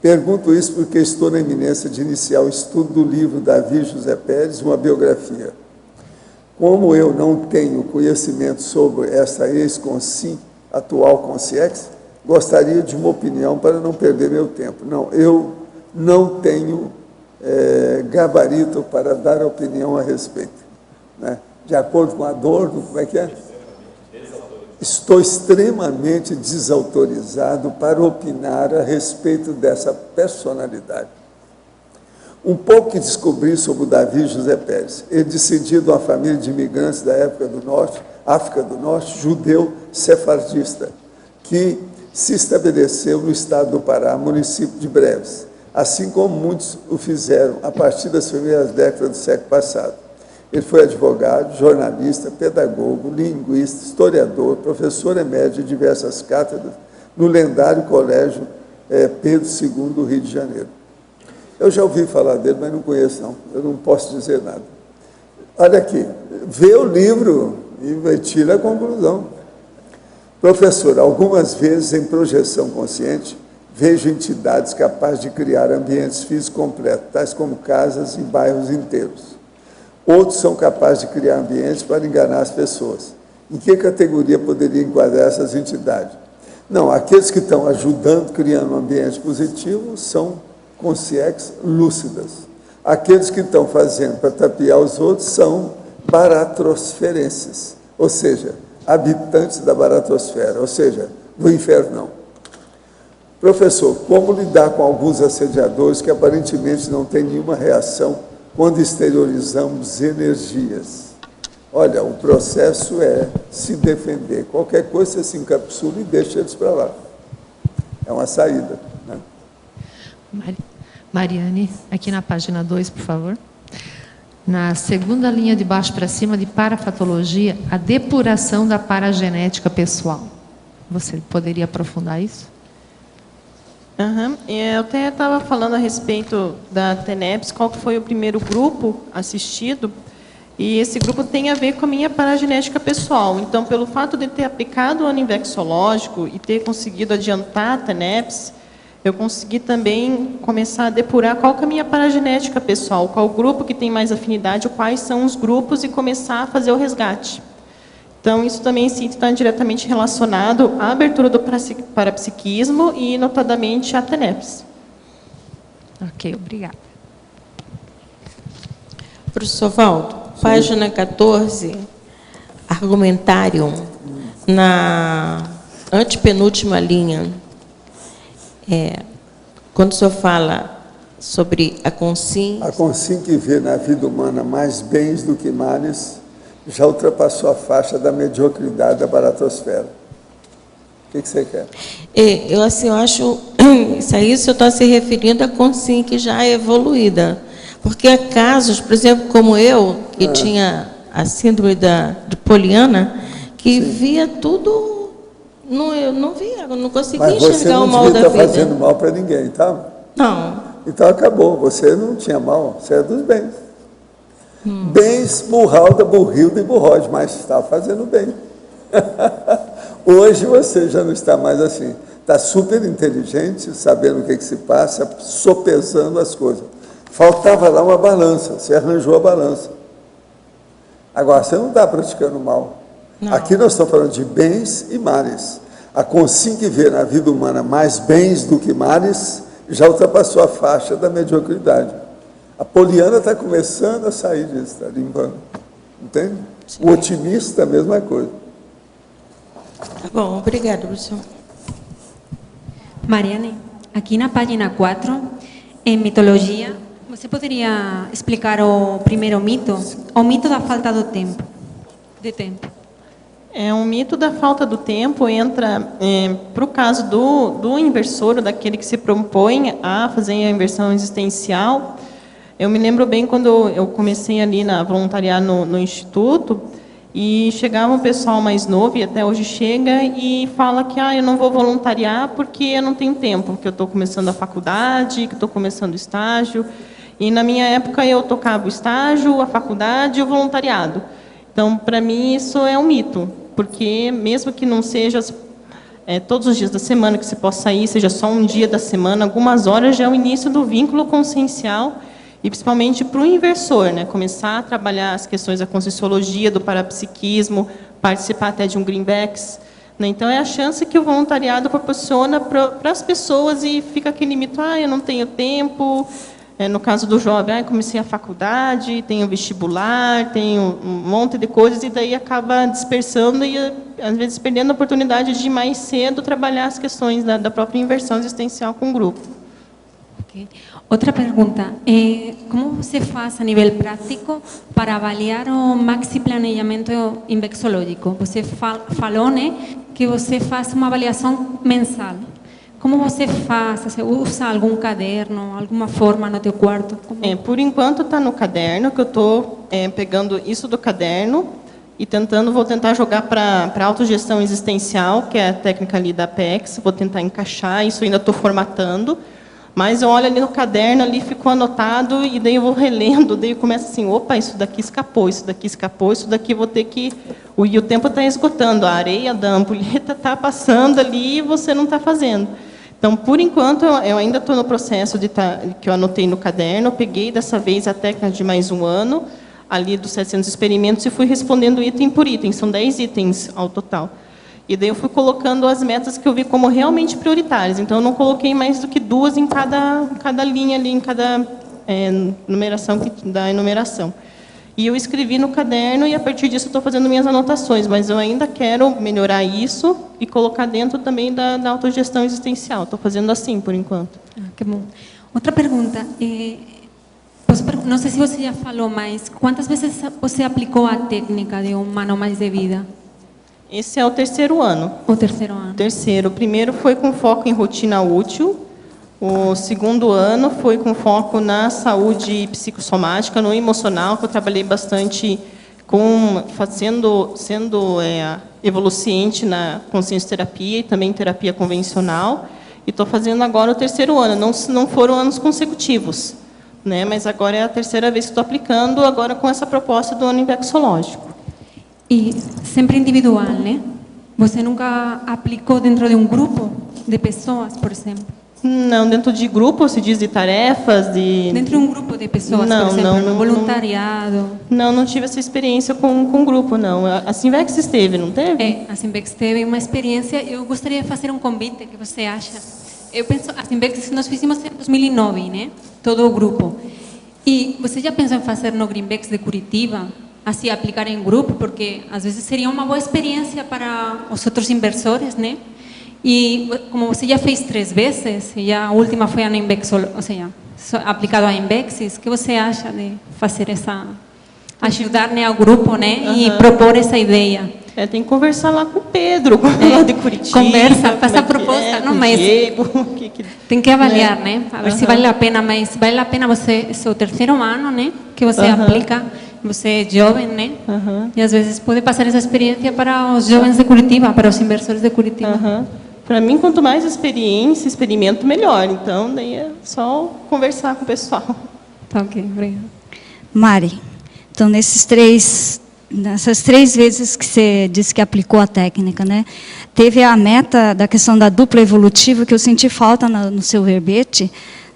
Pergunto isso porque estou na iminência de iniciar o estudo do livro Davi José Pérez, uma biografia. Como eu não tenho conhecimento sobre essa ex-consim, atual consciex, gostaria de uma opinião para não perder meu tempo. Não, eu não tenho gabarito para dar opinião a respeito. Né? De acordo com a Adorno, como é que é? Estou extremamente desautorizado para opinar a respeito dessa personalidade. Um pouco que descobri sobre o Davi José Pérez. Ele descendia de uma família de imigrantes da época do Norte, África do Norte, judeu sefardista, que se estabeleceu no estado do Pará, município de Breves, assim como muitos o fizeram a partir das primeiras décadas do século passado. Ele foi advogado, jornalista, pedagogo, linguista, historiador, professor emérito de diversas cátedras no lendário Colégio Pedro II do Rio de Janeiro. Eu já ouvi falar dele, mas não conheço, não. Eu não posso dizer nada. Olha aqui, vê o livro e tira a conclusão. Professor, algumas vezes em projeção consciente, vejo entidades capazes de criar ambientes físicos completos, tais como casas e bairros inteiros. Outros são capazes de criar ambientes para enganar as pessoas. Em que categoria poderia enquadrar essas entidades? Não, aqueles que estão ajudando, criando um ambiente positivo, são consciex lúcidas. Aqueles que estão fazendo para tapear os outros são baratrosferenses, ou seja, habitantes da baratrosfera, ou seja, do infernão. Professor, como lidar com alguns assediadores que aparentemente não têm nenhuma reação quando exteriorizamos energias? Olha, o processo é se defender. Qualquer coisa você se encapsula e deixa eles para lá. É uma saída. Né? Mariane, aqui na página 2, por favor. Na segunda linha de baixo para cima, de parafatologia, a depuração da paragenética pessoal. Você poderia aprofundar isso? Eu até estava falando a respeito da TENEPS, qual foi o primeiro grupo assistido, e esse grupo tem a ver com a minha paragenética pessoal. Então, pelo fato de ter aplicado o ano invexológico e ter conseguido adiantar a TENEPS, eu consegui também começar a depurar qual que é a minha paragenética pessoal, qual grupo que tem mais afinidade, quais são os grupos, e começar a fazer o resgate. Então, isso também está diretamente relacionado à abertura do parapsiquismo e, notadamente, à TENEPS. Ok, obrigada. Professor Valdo, página 14, argumentário, na antepenúltima linha, quando o senhor fala sobre a consim... A consim que vê na vida humana mais bens do que males, já ultrapassou a faixa da mediocridade da baratosfera. O que você quer? Eu acho, isso aí o senhor está se referindo à consim que já é evoluída. Porque há casos, por exemplo, como eu, que tinha a síndrome de Poliana, que via tudo... eu não via, eu não conseguia enxergar o mal da vida. Mas você não devia estar fazendo mal para ninguém, tá? Não. Então acabou, você não tinha mal, você é dos bens. Bens, burralda, burrilda e burrode, mas está fazendo bem. Hoje você já não está mais assim. Está super inteligente, sabendo o que se passa, sopesando as coisas. Faltava lá uma balança, você arranjou a balança. Agora, você não está praticando mal. Não. Aqui nós estamos falando de bens e males. A consim que vê na vida humana mais bens do que males, já ultrapassou a faixa da mediocridade. A Poliana está começando a sair disso, está limpando. Entende? Sim. O otimista, a mesma coisa. Tá bom, obrigada, professor. Mariane, aqui na página 4, em mitologia, você poderia explicar o primeiro mito? O mito da falta do tempo. De tempo. Um mito da falta do tempo entra para o caso do inversor, daquele que se propõe a fazer a inversão existencial. Eu me lembro bem quando eu comecei ali na voluntariar no Instituto, e chegava um pessoal mais novo, e até hoje chega, e fala que eu não vou voluntariar porque eu não tenho tempo, que eu estou começando a faculdade, que estou começando o estágio. E na minha época eu tocava o estágio, a faculdade e o voluntariado. Então, para mim, isso é um mito, porque mesmo que não seja todos os dias da semana que você possa sair, seja só um dia da semana, algumas horas já é o início do vínculo consciencial, e principalmente para o inversor, né? Começar a trabalhar as questões da conscienciologia, do parapsiquismo, participar até de um Greenbacks, né? Então, é a chance que o voluntariado proporciona para as pessoas, e fica aquele mito, eu não tenho tempo. No caso do jovem, comecei a faculdade, tenho vestibular, tenho um monte de coisas, e daí acaba dispersando e, às vezes, perdendo a oportunidade de mais cedo trabalhar as questões da própria inversão existencial com o grupo. Okay. Outra pergunta, como você faz a nível prático para avaliar o maxi planejamento inversológico? Você falou, né, que você faz uma avaliação mensal. Como você faz? Você usa algum caderno, alguma forma no teu quarto? Por enquanto está no caderno, que eu estou pegando isso do caderno e vou tentar jogar para a autogestão existencial, que é a técnica ali da Apex, vou tentar encaixar, isso ainda estou formatando, mas eu olho ali no caderno, ali ficou anotado, e daí eu vou relendo, daí começa assim, opa, isso daqui escapou, isso daqui vou ter que... E o tempo está esgotando, a areia da ampulheta está passando ali e você não está fazendo. Então, por enquanto, eu ainda estou no processo que eu anotei no caderno, eu peguei dessa vez a técnica de mais um ano, ali dos 700 experimentos, e fui respondendo item por item, são 10 itens ao total. E daí eu fui colocando as metas que eu vi como realmente prioritárias, então eu não coloquei mais do que 2 em cada linha, ali, em cada numeração da enumeração. E eu escrevi no caderno, e a partir disso estou fazendo minhas anotações, mas eu ainda quero melhorar isso e colocar dentro também da autogestão existencial. Estou fazendo assim, por enquanto. Que bom. Outra pergunta, não sei se você já falou, mas quantas vezes você aplicou a técnica de um ano mais de vida? Esse é o 3º ano. O 3º ano. O primeiro foi com foco em rotina útil. O 2º ano foi com foco saúde psicossomática, no emocional, que eu trabalhei bastante sendo evoluciente na consciência terapia e também terapia convencional. E estou fazendo agora o 3º ano. Não foram anos consecutivos, né? Mas agora é a 3ª vez que estou aplicando, agora com essa proposta do ano inversológico. E sempre individual, né? Você nunca aplicou dentro de um grupo de pessoas, por exemplo? Não, dentro de grupo, se diz de tarefas, Dentro de um grupo de pessoas, por exemplo, no voluntariado? Não tive essa experiência com grupo, não. A Simvex esteve, não teve? A Simvex teve uma experiência. Eu gostaria de fazer um convite, que você acha? Eu penso, a Simvex nós fizemos em 2009, né? Todo o grupo. E você já pensou em fazer no Greenbacks de Curitiba? Assim, aplicar em grupo, porque às vezes seria uma boa experiência para os outros inversores, né? E como você já fez 3 vezes, e a última foi a Invexol, ou seja, aplicado a Invexis, o que você acha de fazer ajudar, né, ao grupo, né, e propor essa ideia? Tem que conversar lá com o Pedro, lá de Curitiba. Conversa, faça a proposta, não, mas tem que avaliar, né, a ver se vale a pena, mas vale a pena você, esse é o 3º ano, né, que você aplica. Você é jovem, né? E às vezes pode passar essa experiência para os jovens de Curitiba, para os inversores de Curitiba. Para mim, quanto mais experiência, experimento, melhor. Então, daí é só conversar com o pessoal. Tá, ok, obrigada. Mari, então nessas 3 vezes que você disse que aplicou a técnica, né? Teve a meta da questão da dupla evolutiva, que eu senti falta no seu verbete,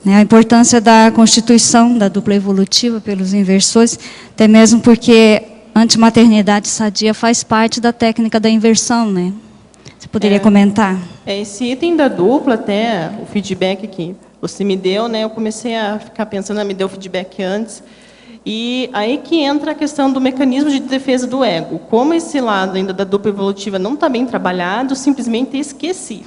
né, a importância da constituição da dupla evolutiva pelos inversores, até mesmo porque antimaternidade sadia faz parte da técnica da inversão, né? Você poderia comentar? Esse item da dupla, até o feedback que você me deu, né? Eu comecei a ficar pensando, me deu feedback antes, e aí que entra a questão do mecanismo de defesa do ego. Como esse lado ainda da dupla evolutiva não está bem trabalhado, simplesmente esqueci.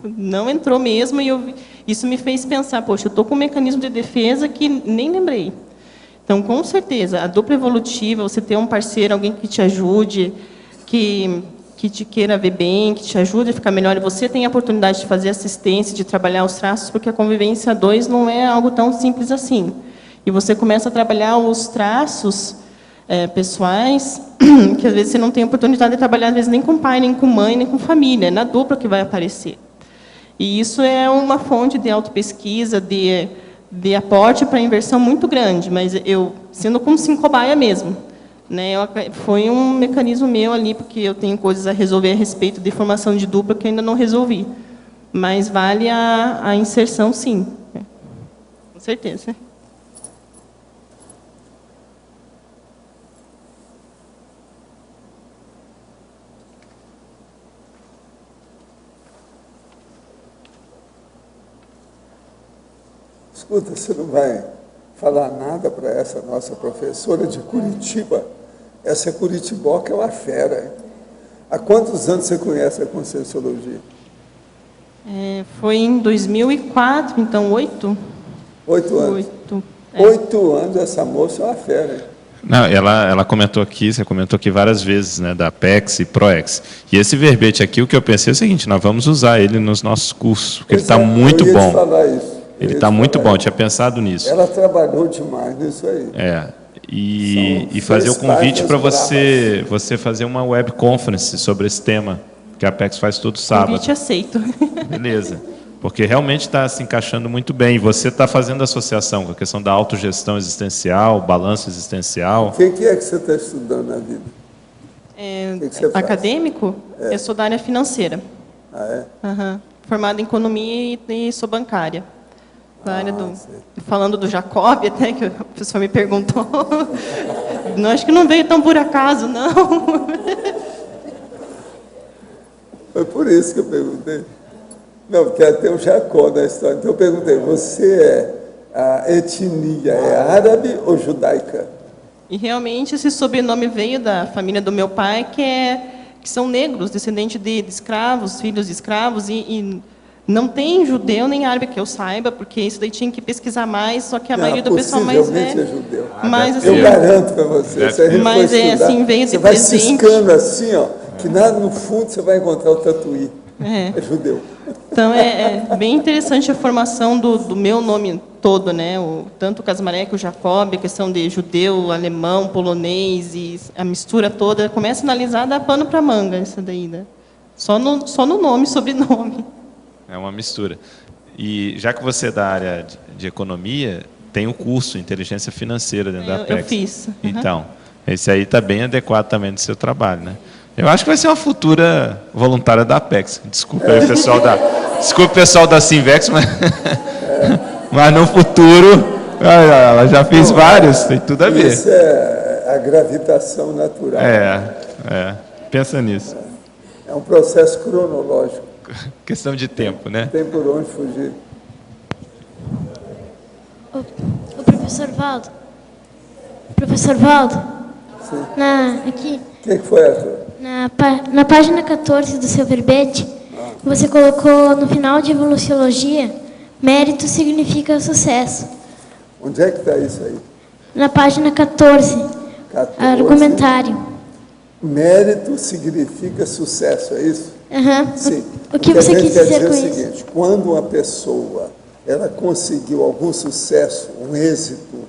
Não entrou mesmo, e isso me fez pensar, poxa, eu estou com um mecanismo de defesa que nem lembrei. Então, com certeza, a dupla evolutiva, você ter um parceiro, alguém que te ajude, que te queira ver bem, que te ajude a ficar melhor, e você tem a oportunidade de fazer assistência, de trabalhar os traços, porque a convivência a 2 não é algo tão simples assim. E você começa a trabalhar os traços pessoais, que às vezes você não tem oportunidade de trabalhar, às vezes nem com pai, nem com mãe, nem com família, é na dupla que vai aparecer. E isso é uma fonte de autopesquisa, de aporte para a inversão muito grande, mas eu, sendo como cobaia mesmo, né, foi um mecanismo meu ali, porque eu tenho coisas a resolver a respeito de formação de dupla que eu ainda não resolvi. Mas vale a inserção, sim. Com certeza. Escuta, você não vai falar nada para essa nossa professora de Curitiba? Essa Curitiboca é uma fera. Hein? Há quantos anos você conhece a Conscienciologia? Foi em 2004, então 8. 8 anos. 8 anos, essa moça é uma fera. Hein? Não, ela comentou aqui, você comentou aqui várias vezes, né, da Apex e Proex. E esse verbete aqui, o que eu pensei é o seguinte, nós vamos usar ele nos nossos cursos, porque ele está muito bom. Eu ia te falar isso. Ele está muito bom, eu tinha pensado nisso. Ela trabalhou demais nisso aí. E fazer o convite para você fazer uma web conference sobre esse tema, que a Apex faz todo sábado. Convite aceito. Beleza. Porque realmente está se encaixando muito bem. E você está fazendo associação com a questão da autogestão existencial, balanço existencial. O que é que você está estudando na vida? Acadêmico? Eu sou da área financeira. Ah, é? Uhum. Formada em economia e sou bancária. Da área falando do Jacob, até que a pessoa me perguntou. Não, acho que não veio tão por acaso, não. Foi por isso que eu perguntei. Não, porque até o Jacó na história. Então eu perguntei, você a etnia é árabe ou judaica? E realmente esse sobrenome veio da família do meu pai, que são negros, descendentes de escravos, filhos de escravos, e não tem judeu nem árabe que eu saiba, porque isso daí tinha que pesquisar mais, só que a maioria do pessoal mais velho... É judeu. Mas, assim, eu garanto para você. Mas assim, veio de você vai presente. ciscando assim, ó, que no fundo você vai encontrar o tatuí. É judeu. Então, é bem interessante a formação do meu nome todo, né? Tanto o Casmarec, o Jacob, a questão de judeu, alemão, polonês, e a mistura toda. Começa a analisar, dá pano para manga, isso daí, né? Só no nome, sobrenome. É uma mistura. E já que você é da área de economia, tem o curso Inteligência Financeira dentro da Apex. Eu fiz. Uhum. Então, esse aí está bem adequado também do seu trabalho, né? Eu acho que vai ser uma futura voluntária da Apex. Desculpa aí, desculpa o pessoal da Sinvex, mas no futuro, ela já fez vários, tem tudo a ver. Isso é a gravitação natural. Pensa nisso. É um processo cronológico. Questão de tempo, né? Não tem por onde fugir. O professor Valdo. Professor Valdo. Sim. Aqui. O que foi, Arthur? Na página 14 do seu verbete, você colocou no final de Evoluciologia, mérito significa sucesso. Onde é que está isso aí? Na página 14, argumentário. Mérito significa sucesso, é isso? Uhum. Sim. O que você quis dizer com o isso? Seguinte, quando uma pessoa ela conseguiu algum sucesso, um êxito,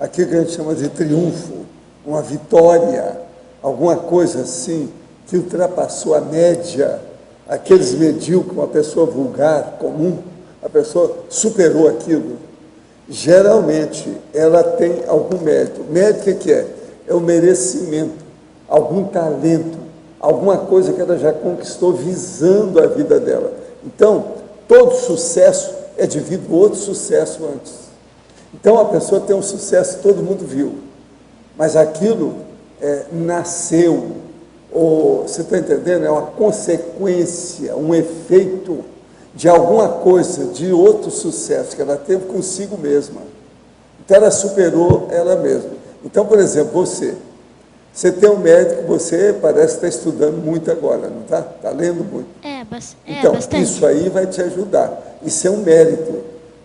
aquilo que a gente chama de triunfo, uma vitória, alguma coisa assim, que ultrapassou a média, aqueles medíocres, uma pessoa vulgar, comum, a pessoa superou aquilo. Geralmente, ela tem algum mérito. Mérito o que é? É o merecimento, algum talento, alguma coisa que ela já conquistou visando a vida dela. Então, todo sucesso é devido a outro sucesso antes. Então, a pessoa tem um sucesso, todo mundo viu, mas aquilo nasceu, ou você está entendendo? É uma consequência, um efeito de alguma coisa, de outro sucesso que ela teve consigo mesma. Então, ela superou ela mesma. Então, por exemplo, você tem um mérito que você parece estar estudando muito agora, não está? Está lendo muito. Então, bastante. Isso aí vai te ajudar. Isso é um mérito.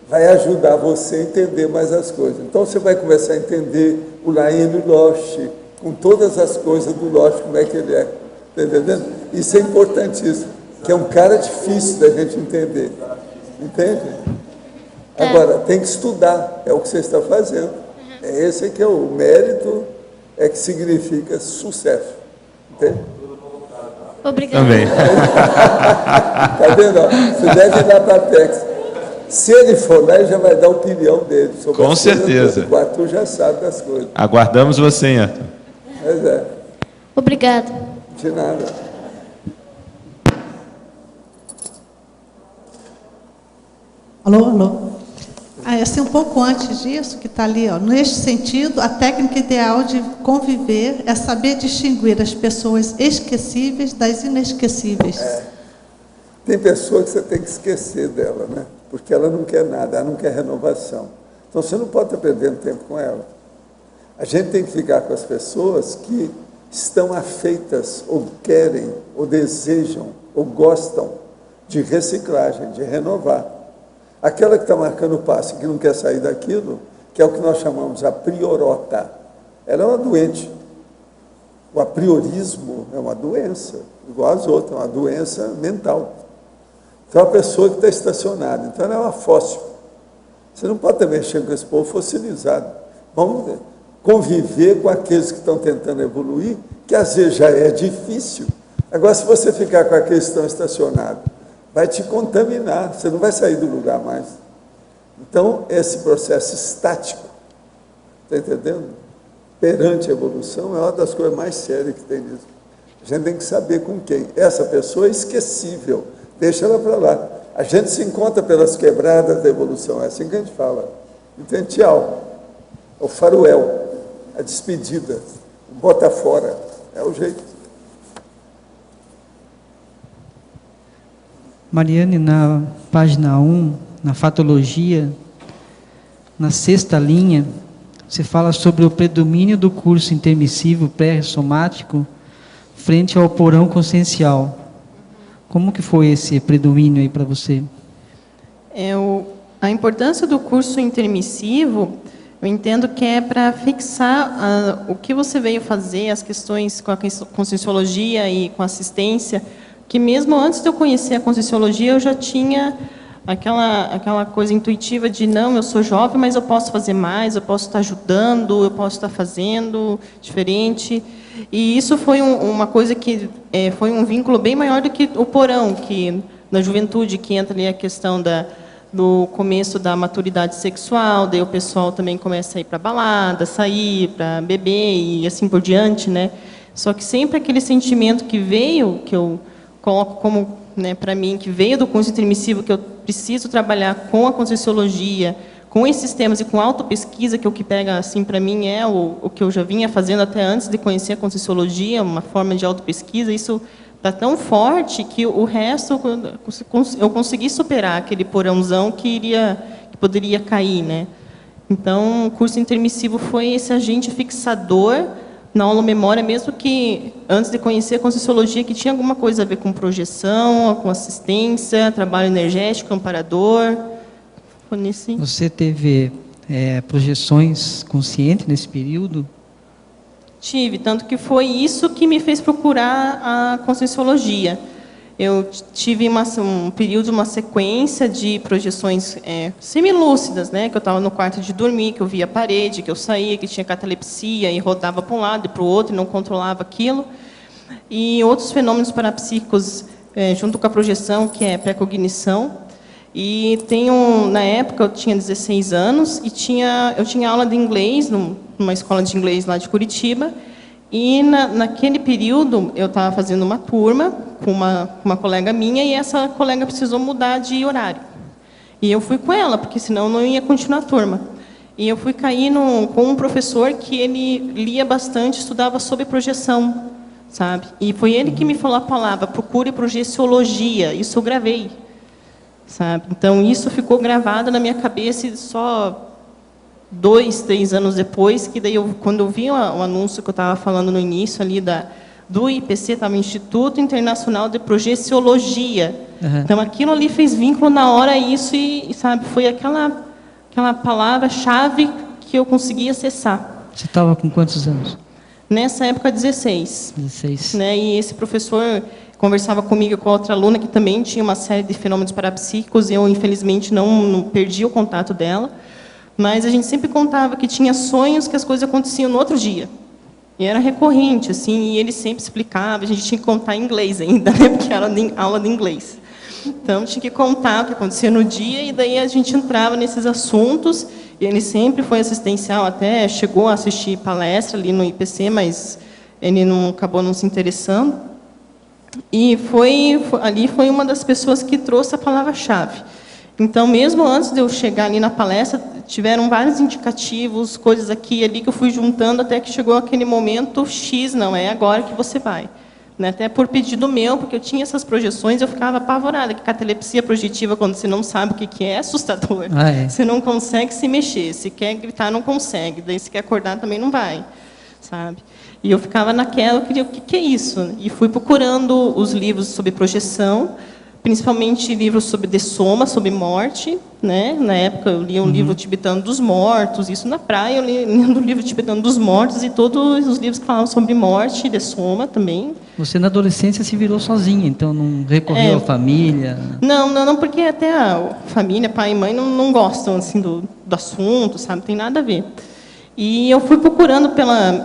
Vai ajudar você a entender mais as coisas. Então, você vai começar a entender o Laíno Losch, com todas as coisas do Losch, como é que ele é. Está entendendo? Isso é importantíssimo, que é um cara difícil da gente entender. Entende? Agora, tem que estudar, é o que você está fazendo. É esse que é o mérito, é que significa sucesso. Entende? Obrigada. Também. Tá vendo? Você deve ir lá para a Apex. Se ele for lá, ele já vai dar a opinião dele. Sobre Com certeza. O Arthur já sabe das coisas. Aguardamos você, hein, Arthur? Pois é. Obrigada. De nada. Alô, alô. Assim, um pouco antes disso, que está ali, ó, neste sentido, a técnica ideal de conviver é saber distinguir as pessoas esquecíveis das inesquecíveis. Tem pessoa que você tem que esquecer dela, né? Porque ela não quer nada, ela não quer renovação. Então você não pode estar perdendo tempo com ela. A gente tem que ficar com as pessoas que estão afeitas, ou querem, ou desejam, ou gostam de reciclagem, de renovar. Aquela que está marcando o passo, que não quer sair daquilo, que é o que nós chamamos a priorota. Ela é uma doente. O apriorismo é uma doença, igual as outras, é uma doença mental. Então, a pessoa que está estacionada, então ela é uma fóssil. Você não pode estar mexendo com esse povo fossilizado. Vamos conviver com aqueles que estão tentando evoluir, que às vezes já é difícil. Agora, se você ficar com aqueles que estão estacionados, vai te contaminar, você não vai sair do lugar mais. Então, esse processo estático, está entendendo? Perante a evolução, é uma das coisas mais sérias que tem nisso. A gente tem que saber com quem. Essa pessoa é esquecível, deixa ela para lá. A gente se encontra pelas quebradas da evolução, é assim que a gente fala. Entende? Tchau. O faroel, a despedida, o bota fora, é o jeito. Mariane, na página 1, na fatologia, na 6ª linha, você fala sobre o predomínio do curso intermissivo pré-somático frente ao porão consciencial. Como que foi esse predomínio aí para você? A importância do curso intermissivo, eu entendo que é para fixar o que você veio fazer, as questões com a conscienciologia e com assistência, que mesmo antes de eu conhecer a conscienciologia, eu já tinha aquela coisa intuitiva de, não, eu sou jovem, mas eu posso fazer mais, eu posso estar ajudando, eu posso estar fazendo diferente. E isso foi uma coisa que foi um vínculo bem maior do que o porão, que na juventude, que entra ali a questão do começo da maturidade sexual, daí o pessoal também começa a ir para balada, sair, para beber e assim por diante, né? Só que sempre aquele sentimento que veio, que eu coloco como, né, para mim, que veio do curso intermissivo, que eu preciso trabalhar com a conscienciologia, com esses temas e com autopesquisa, que o que pega, assim, para mim, é o que eu já vinha fazendo até antes de conhecer a conscienciologia, uma forma de autopesquisa, isso está tão forte que o resto eu consegui superar aquele porãozão que poderia cair, né? Então, o curso intermissivo foi esse agente fixador na aula memória, mesmo que antes de conhecer a conscienciologia, que tinha alguma coisa a ver com projeção, com assistência, trabalho energético, amparador. Você teve projeções conscientes nesse período? Tive, tanto que foi isso que me fez procurar a conscienciologia. Eu tive um período, uma sequência de projeções semilúcidas, né? Que eu estava no quarto de dormir, que eu via a parede, que eu saía, que tinha catalepsia e rodava para um lado e para o outro e não controlava aquilo. E outros fenômenos parapsíquicos junto com a projeção, que é pré-cognição. E na época eu tinha 16 anos e eu tinha aula de inglês numa escola de inglês lá de Curitiba. E naquele período eu estava fazendo uma turma com uma colega minha e essa colega precisou mudar de horário. E eu fui com ela, porque senão eu não ia continuar a turma. E eu fui cair com um professor que ele lia bastante, estudava sobre projeção, sabe? E foi ele que me falou a palavra, procure projeciologia. Isso eu gravei, sabe? Então isso ficou gravado na minha cabeça e só 2, 3 anos depois, que daí quando eu vi o anúncio que eu estava falando no início ali do IPC, estava Instituto Internacional de Projeciologia. Uhum. Então aquilo ali fez vínculo na hora isso e sabe, foi aquela palavra-chave que eu consegui acessar. Você estava com quantos anos? Nessa época, 16. 16. Né? E esse professor conversava comigo com outra aluna que também tinha uma série de fenômenos parapsíquicos e eu, infelizmente, não perdi o contato dela. mas a gente sempre contava que tinha sonhos que as coisas aconteciam no outro dia. E era recorrente, assim, e ele sempre explicava, a gente tinha que contar em inglês ainda, né, porque era aula de inglês. Então, tinha que contar o que acontecia no dia, e daí a gente entrava nesses assuntos, e ele sempre foi assistencial, até chegou a assistir palestra ali no IPC, mas ele acabou não se interessando. E ali foi uma das pessoas que trouxe a palavra-chave. Então, mesmo antes de eu chegar ali na palestra, tiveram vários indicativos, coisas aqui e ali que eu fui juntando, até que chegou aquele momento X, não, é agora que você vai. Né? Até por pedido meu, porque eu tinha essas projeções, eu ficava apavorada, que catalepsia projetiva, quando você não sabe o que é assustador. Você não consegue se mexer, se quer gritar, não consegue, daí se quer acordar, também não vai. Sabe? E eu ficava naquela, eu queria, o que é isso? E fui procurando os livros sobre projeção, principalmente livros sobre dessoma, sobre morte, né? Na época eu lia um livro tibetano dos mortos, isso na praia, eu lia um livro tibetano dos mortos e todos os livros que falavam sobre morte e dessoma também. Você na adolescência se virou sozinha, então não recorreu à família? Não, porque até a família, pai e mãe, não gostam assim, do assunto, sabe? Não tem nada a ver. E eu fui procurando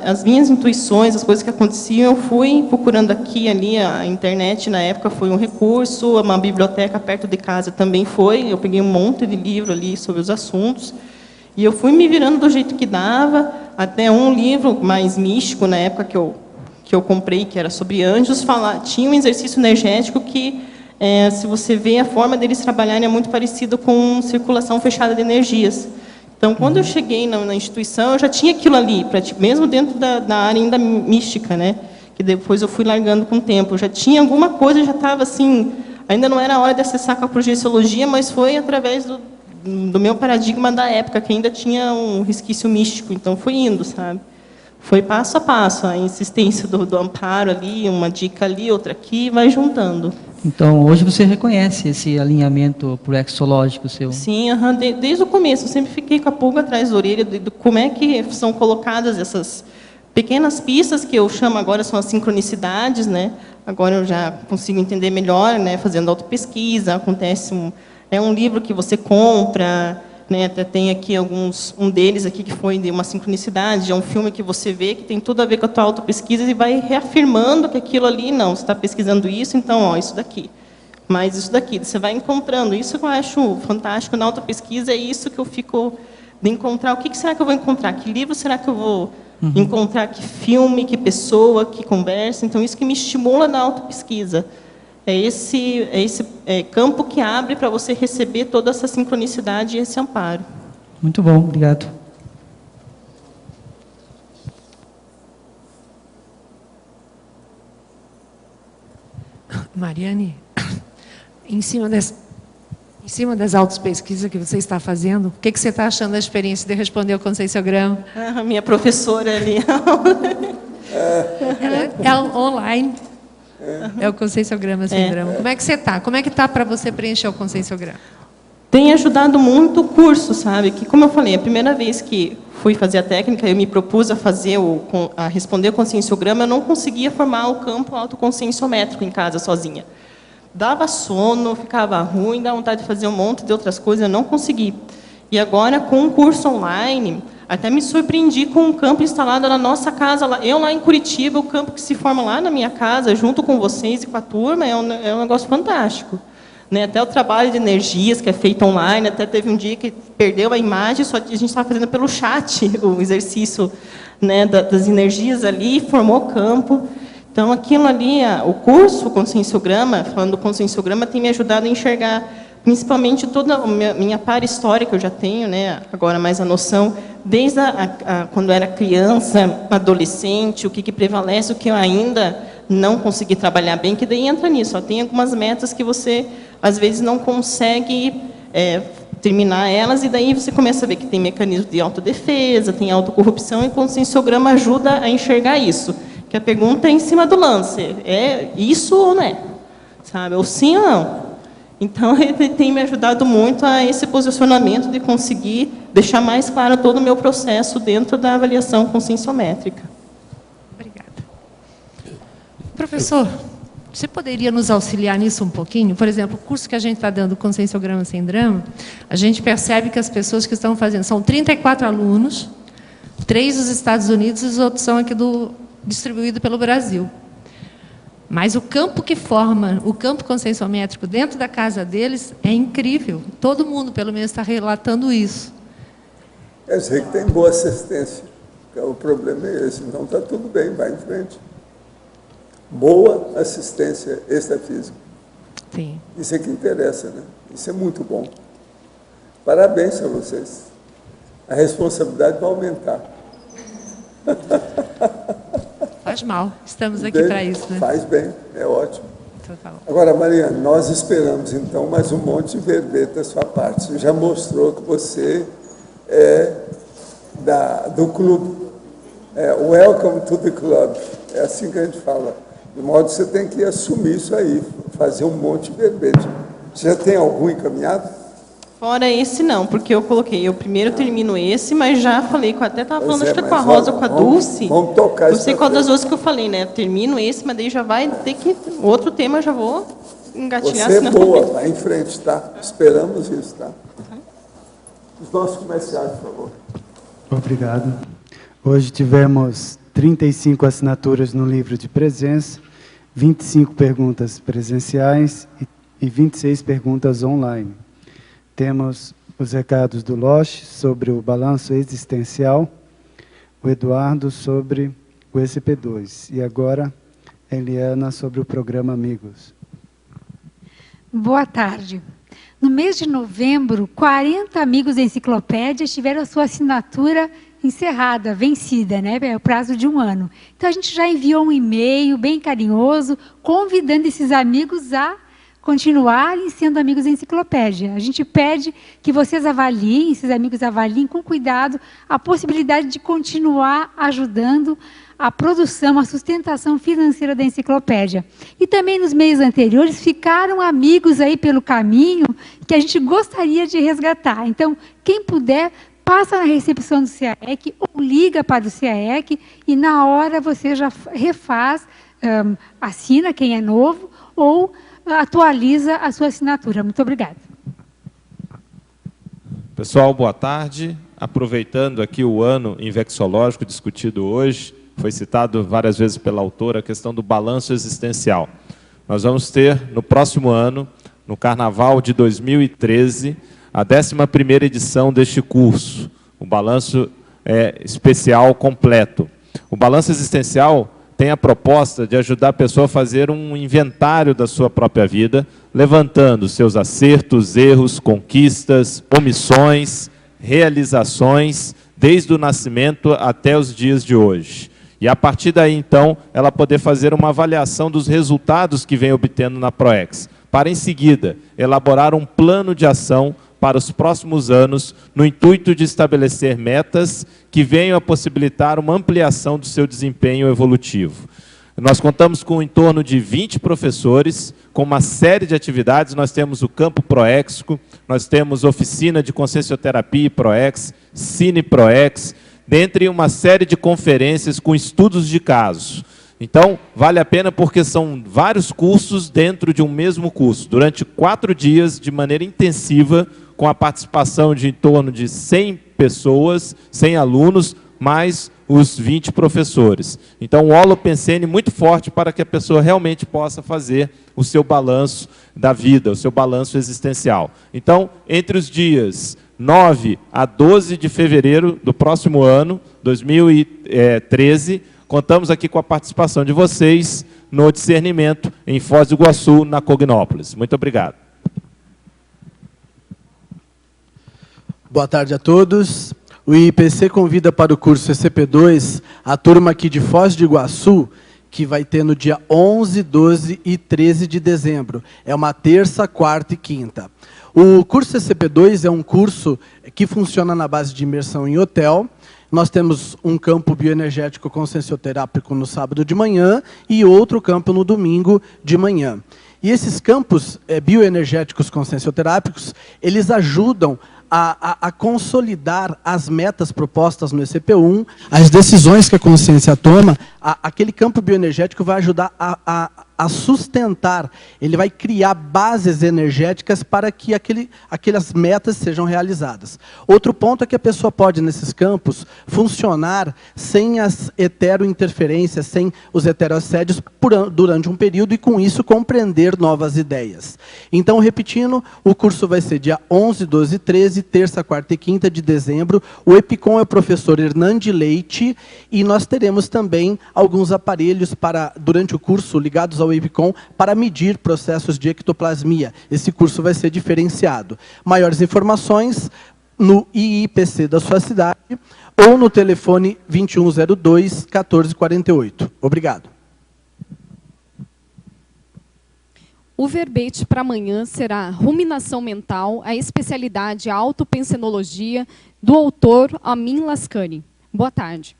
as minhas intuições, as coisas que aconteciam, eu fui procurando aqui e ali, a internet na época foi um recurso, uma biblioteca perto de casa também foi, eu peguei um monte de livro ali sobre os assuntos, e eu fui me virando do jeito que dava, até um livro mais místico, na época que eu comprei, que era sobre anjos, tinha um exercício energético que, se você vê, a forma deles trabalharem é muito parecido com circulação fechada de energias. Então, quando eu cheguei na instituição, eu já tinha aquilo ali, mesmo dentro da área ainda mística, né? Que depois eu fui largando com o tempo. Eu já tinha alguma coisa, já estava assim, ainda não era a hora de acessar com a projeciologia, mas foi através do meu paradigma da época, que ainda tinha um resquício místico, então foi indo, sabe? Foi passo a passo, a insistência do amparo ali, uma dica ali, outra aqui, vai juntando. Então, hoje você reconhece esse alinhamento proexológico seu? Sim, desde o começo. Eu sempre fiquei com a pulga atrás da orelha de como é que são colocadas essas pequenas pistas, que eu chamo agora são as sincronicidades, né? Agora eu já consigo entender melhor, né? Fazendo autopesquisa, acontece um livro que você compra, né? Até tem aqui um deles aqui que foi de uma sincronicidade, é um filme que você vê que tem tudo a ver com a tua autopesquisa e vai reafirmando que aquilo ali, não, você está pesquisando isso, então, ó, isso daqui, mais isso daqui, você vai encontrando. Isso que eu acho fantástico na autopesquisa, é isso que eu fico de encontrar. O que será que eu vou encontrar? Que livro será que eu vou encontrar? Que filme, que pessoa, que conversa? Então, isso que me estimula na autopesquisa. É esse campo que abre para você receber toda essa sincronicidade e esse amparo. Muito bom, obrigado. Mariane, em cima das autopesquisas que você está fazendo, o que você está achando da experiência de responder ao conscienciograma? A minha professora ali. Ela online. É o conscienciograma sem drama. Como é que você está? Como é que está para você preencher o conscienciograma? Tem ajudado muito o curso, sabe? Que, como eu falei, a primeira vez que fui fazer a técnica, eu me propus a responder o conscienciograma, eu não conseguia formar o campo autoconscienciométrico em casa sozinha. Dava sono, ficava ruim, dava vontade de fazer um monte de outras coisas, eu não consegui. E agora, com o curso online, até me surpreendi com um campo instalado na nossa casa, eu lá em Curitiba, o campo que se forma lá na minha casa, junto com vocês e com a turma, é um negócio fantástico. Né? Até o trabalho de energias que é feito online, até teve um dia que perdeu a imagem, só que a gente estava fazendo pelo chat o exercício, né, das energias ali, formou campo. Então, aquilo ali, o curso, o conscienciograma, falando do conscienciograma, tem me ajudado a enxergar principalmente toda a minha para história que eu já tenho, né, agora mais a noção, desde quando eu era criança, adolescente, o que prevalece, o que eu ainda não consegui trabalhar bem, que daí entra nisso. Ó, tem algumas metas que você, às vezes, não consegue terminar elas, e daí você começa a ver que tem mecanismo de autodefesa, tem autocorrupção, e o conscienciograma ajuda a enxergar isso. Que a pergunta é em cima do lance, é isso ou não é? Sabe? Ou sim ou não? Então, ele tem me ajudado muito a esse posicionamento de conseguir deixar mais claro todo o meu processo dentro da avaliação conscienciométrica. Obrigada. Professor, Você poderia nos auxiliar nisso um pouquinho? Por exemplo, o curso que a gente está dando, Conscienciograma Sem Drama, a gente percebe que as pessoas que estão fazendo, são 34 alunos, 3 dos Estados Unidos e os outros são aqui distribuídos pelo Brasil. Mas o campo que forma, o campo conscienciométrico dentro da casa deles é incrível. Todo mundo, pelo menos, está relatando isso. Eu sei que tem boa assistência. O problema é esse. Então está tudo bem, vai em frente. Boa assistência extrafísica. Sim. Isso é que interessa, né? Isso é muito bom. Parabéns a vocês. A responsabilidade vai aumentar. Faz mal. Estamos aqui para isso, né? Faz bem, é ótimo. Total. Agora, Mariana, nós esperamos, então, mais um monte de verbete da sua parte. Você já mostrou que você é do clube. Welcome to the club. É assim que a gente fala. De modo que você tem que assumir isso aí, fazer um monte de verbete. Você já tem algum encaminhado? Fora esse não, porque eu coloquei, eu primeiro termino esse, mas já falei, até estava falando, acho que com a Rosa ou com a Dulce. Vamos tocar. Não sei qual das duas que eu falei, né? Termino esse, mas daí já vai ter que... Outro tema eu já vou engatilhar. Você é boa, vai em frente, tá? Esperamos isso, tá? Os nossos comerciais, por favor. Obrigado. Hoje tivemos 35 assinaturas no livro de presença, 25 perguntas presenciais e 26 perguntas online. Temos os recados do Loche sobre o balanço existencial, o Eduardo sobre o ECP2 e agora a Eliana sobre o programa Amigos. Boa tarde. No mês de novembro, 40 amigos da enciclopédia tiveram a sua assinatura encerrada, vencida, né? É o prazo de 1 ano. Então, a gente já enviou um e-mail bem carinhoso, convidando esses amigos a continuarem sendo amigos da enciclopédia. A gente pede que vocês avaliem, esses amigos avaliem com cuidado a possibilidade de continuar ajudando a produção, a sustentação financeira da enciclopédia. E também nos meses anteriores ficaram amigos aí pelo caminho que a gente gostaria de resgatar. Então, quem puder, passa na recepção do CAEC ou liga para o CAEC e na hora você já refaz, assina quem é novo ou atualiza a sua assinatura. Muito obrigada. Pessoal, boa tarde. Aproveitando aqui o ano infecciológico discutido hoje, foi citado várias vezes pela autora a questão do balanço existencial. Nós vamos ter, no próximo ano, no Carnaval de 2013, a 11ª edição deste curso, o balanço especial completo. O balanço existencial tem a proposta de ajudar a pessoa a fazer um inventário da sua própria vida, levantando seus acertos, erros, conquistas, omissões, realizações, desde o nascimento até os dias de hoje. E a partir daí, então, ela poder fazer uma avaliação dos resultados que vem obtendo na PROEX, para em seguida elaborar um plano de ação para os próximos anos, no intuito de estabelecer metas que venham a possibilitar uma ampliação do seu desempenho evolutivo. Nós contamos com em torno de 20 professores, com uma série de atividades. Nós temos o campo Proexco, nós temos oficina de consciencioterapia e Proex, Cine Proex, dentre uma série de conferências com estudos de casos. Então, vale a pena porque são vários cursos dentro de um mesmo curso, durante 4 dias, de maneira intensiva, com a participação de em torno de 100 pessoas, 100 alunos, mais os 20 professores. Então, um holopensene muito forte para que a pessoa realmente possa fazer o seu balanço da vida, o seu balanço existencial. Então, entre os dias 9 a 12 de fevereiro do próximo ano, 2013, contamos aqui com a participação de vocês no discernimento em Foz do Iguaçu, na Cognópolis. Muito obrigado. Boa tarde a todos. O IPC convida para o curso ECP2 a turma aqui de Foz do Iguaçu, que vai ter no dia 11, 12 e 13 de dezembro. É uma terça, quarta e quinta. O curso ECP2 é um curso que funciona na base de imersão em hotel. Nós temos um campo bioenergético consciencioterápico no sábado de manhã e outro campo no domingo de manhã. E esses campos bioenergéticos consciencioterápicos, eles ajudam a consolidar as metas propostas no ECP1, as decisões que a consciência toma. Aquele campo bioenergético vai ajudar a a sustentar, ele vai criar bases energéticas para que aquelas metas sejam realizadas. Outro ponto é que a pessoa pode, nesses campos, funcionar sem as heterointerferências, sem os heteroassédios durante um período e, com isso, compreender novas ideias. Então, repetindo, o curso vai ser dia 11, 12 e 13, terça, quarta e quinta de dezembro. O EPICOM é o professor Hernande Leite e nós teremos também alguns aparelhos durante o curso ligados ao EPICOM para medir processos de ectoplasmia. Esse curso vai ser diferenciado. Maiores informações no IIPC da sua cidade ou no telefone 2102-1448. Obrigado. O verbete para amanhã será Ruminação Mental, a especialidade autopensenologia, do autor Amin Lascani. Boa tarde.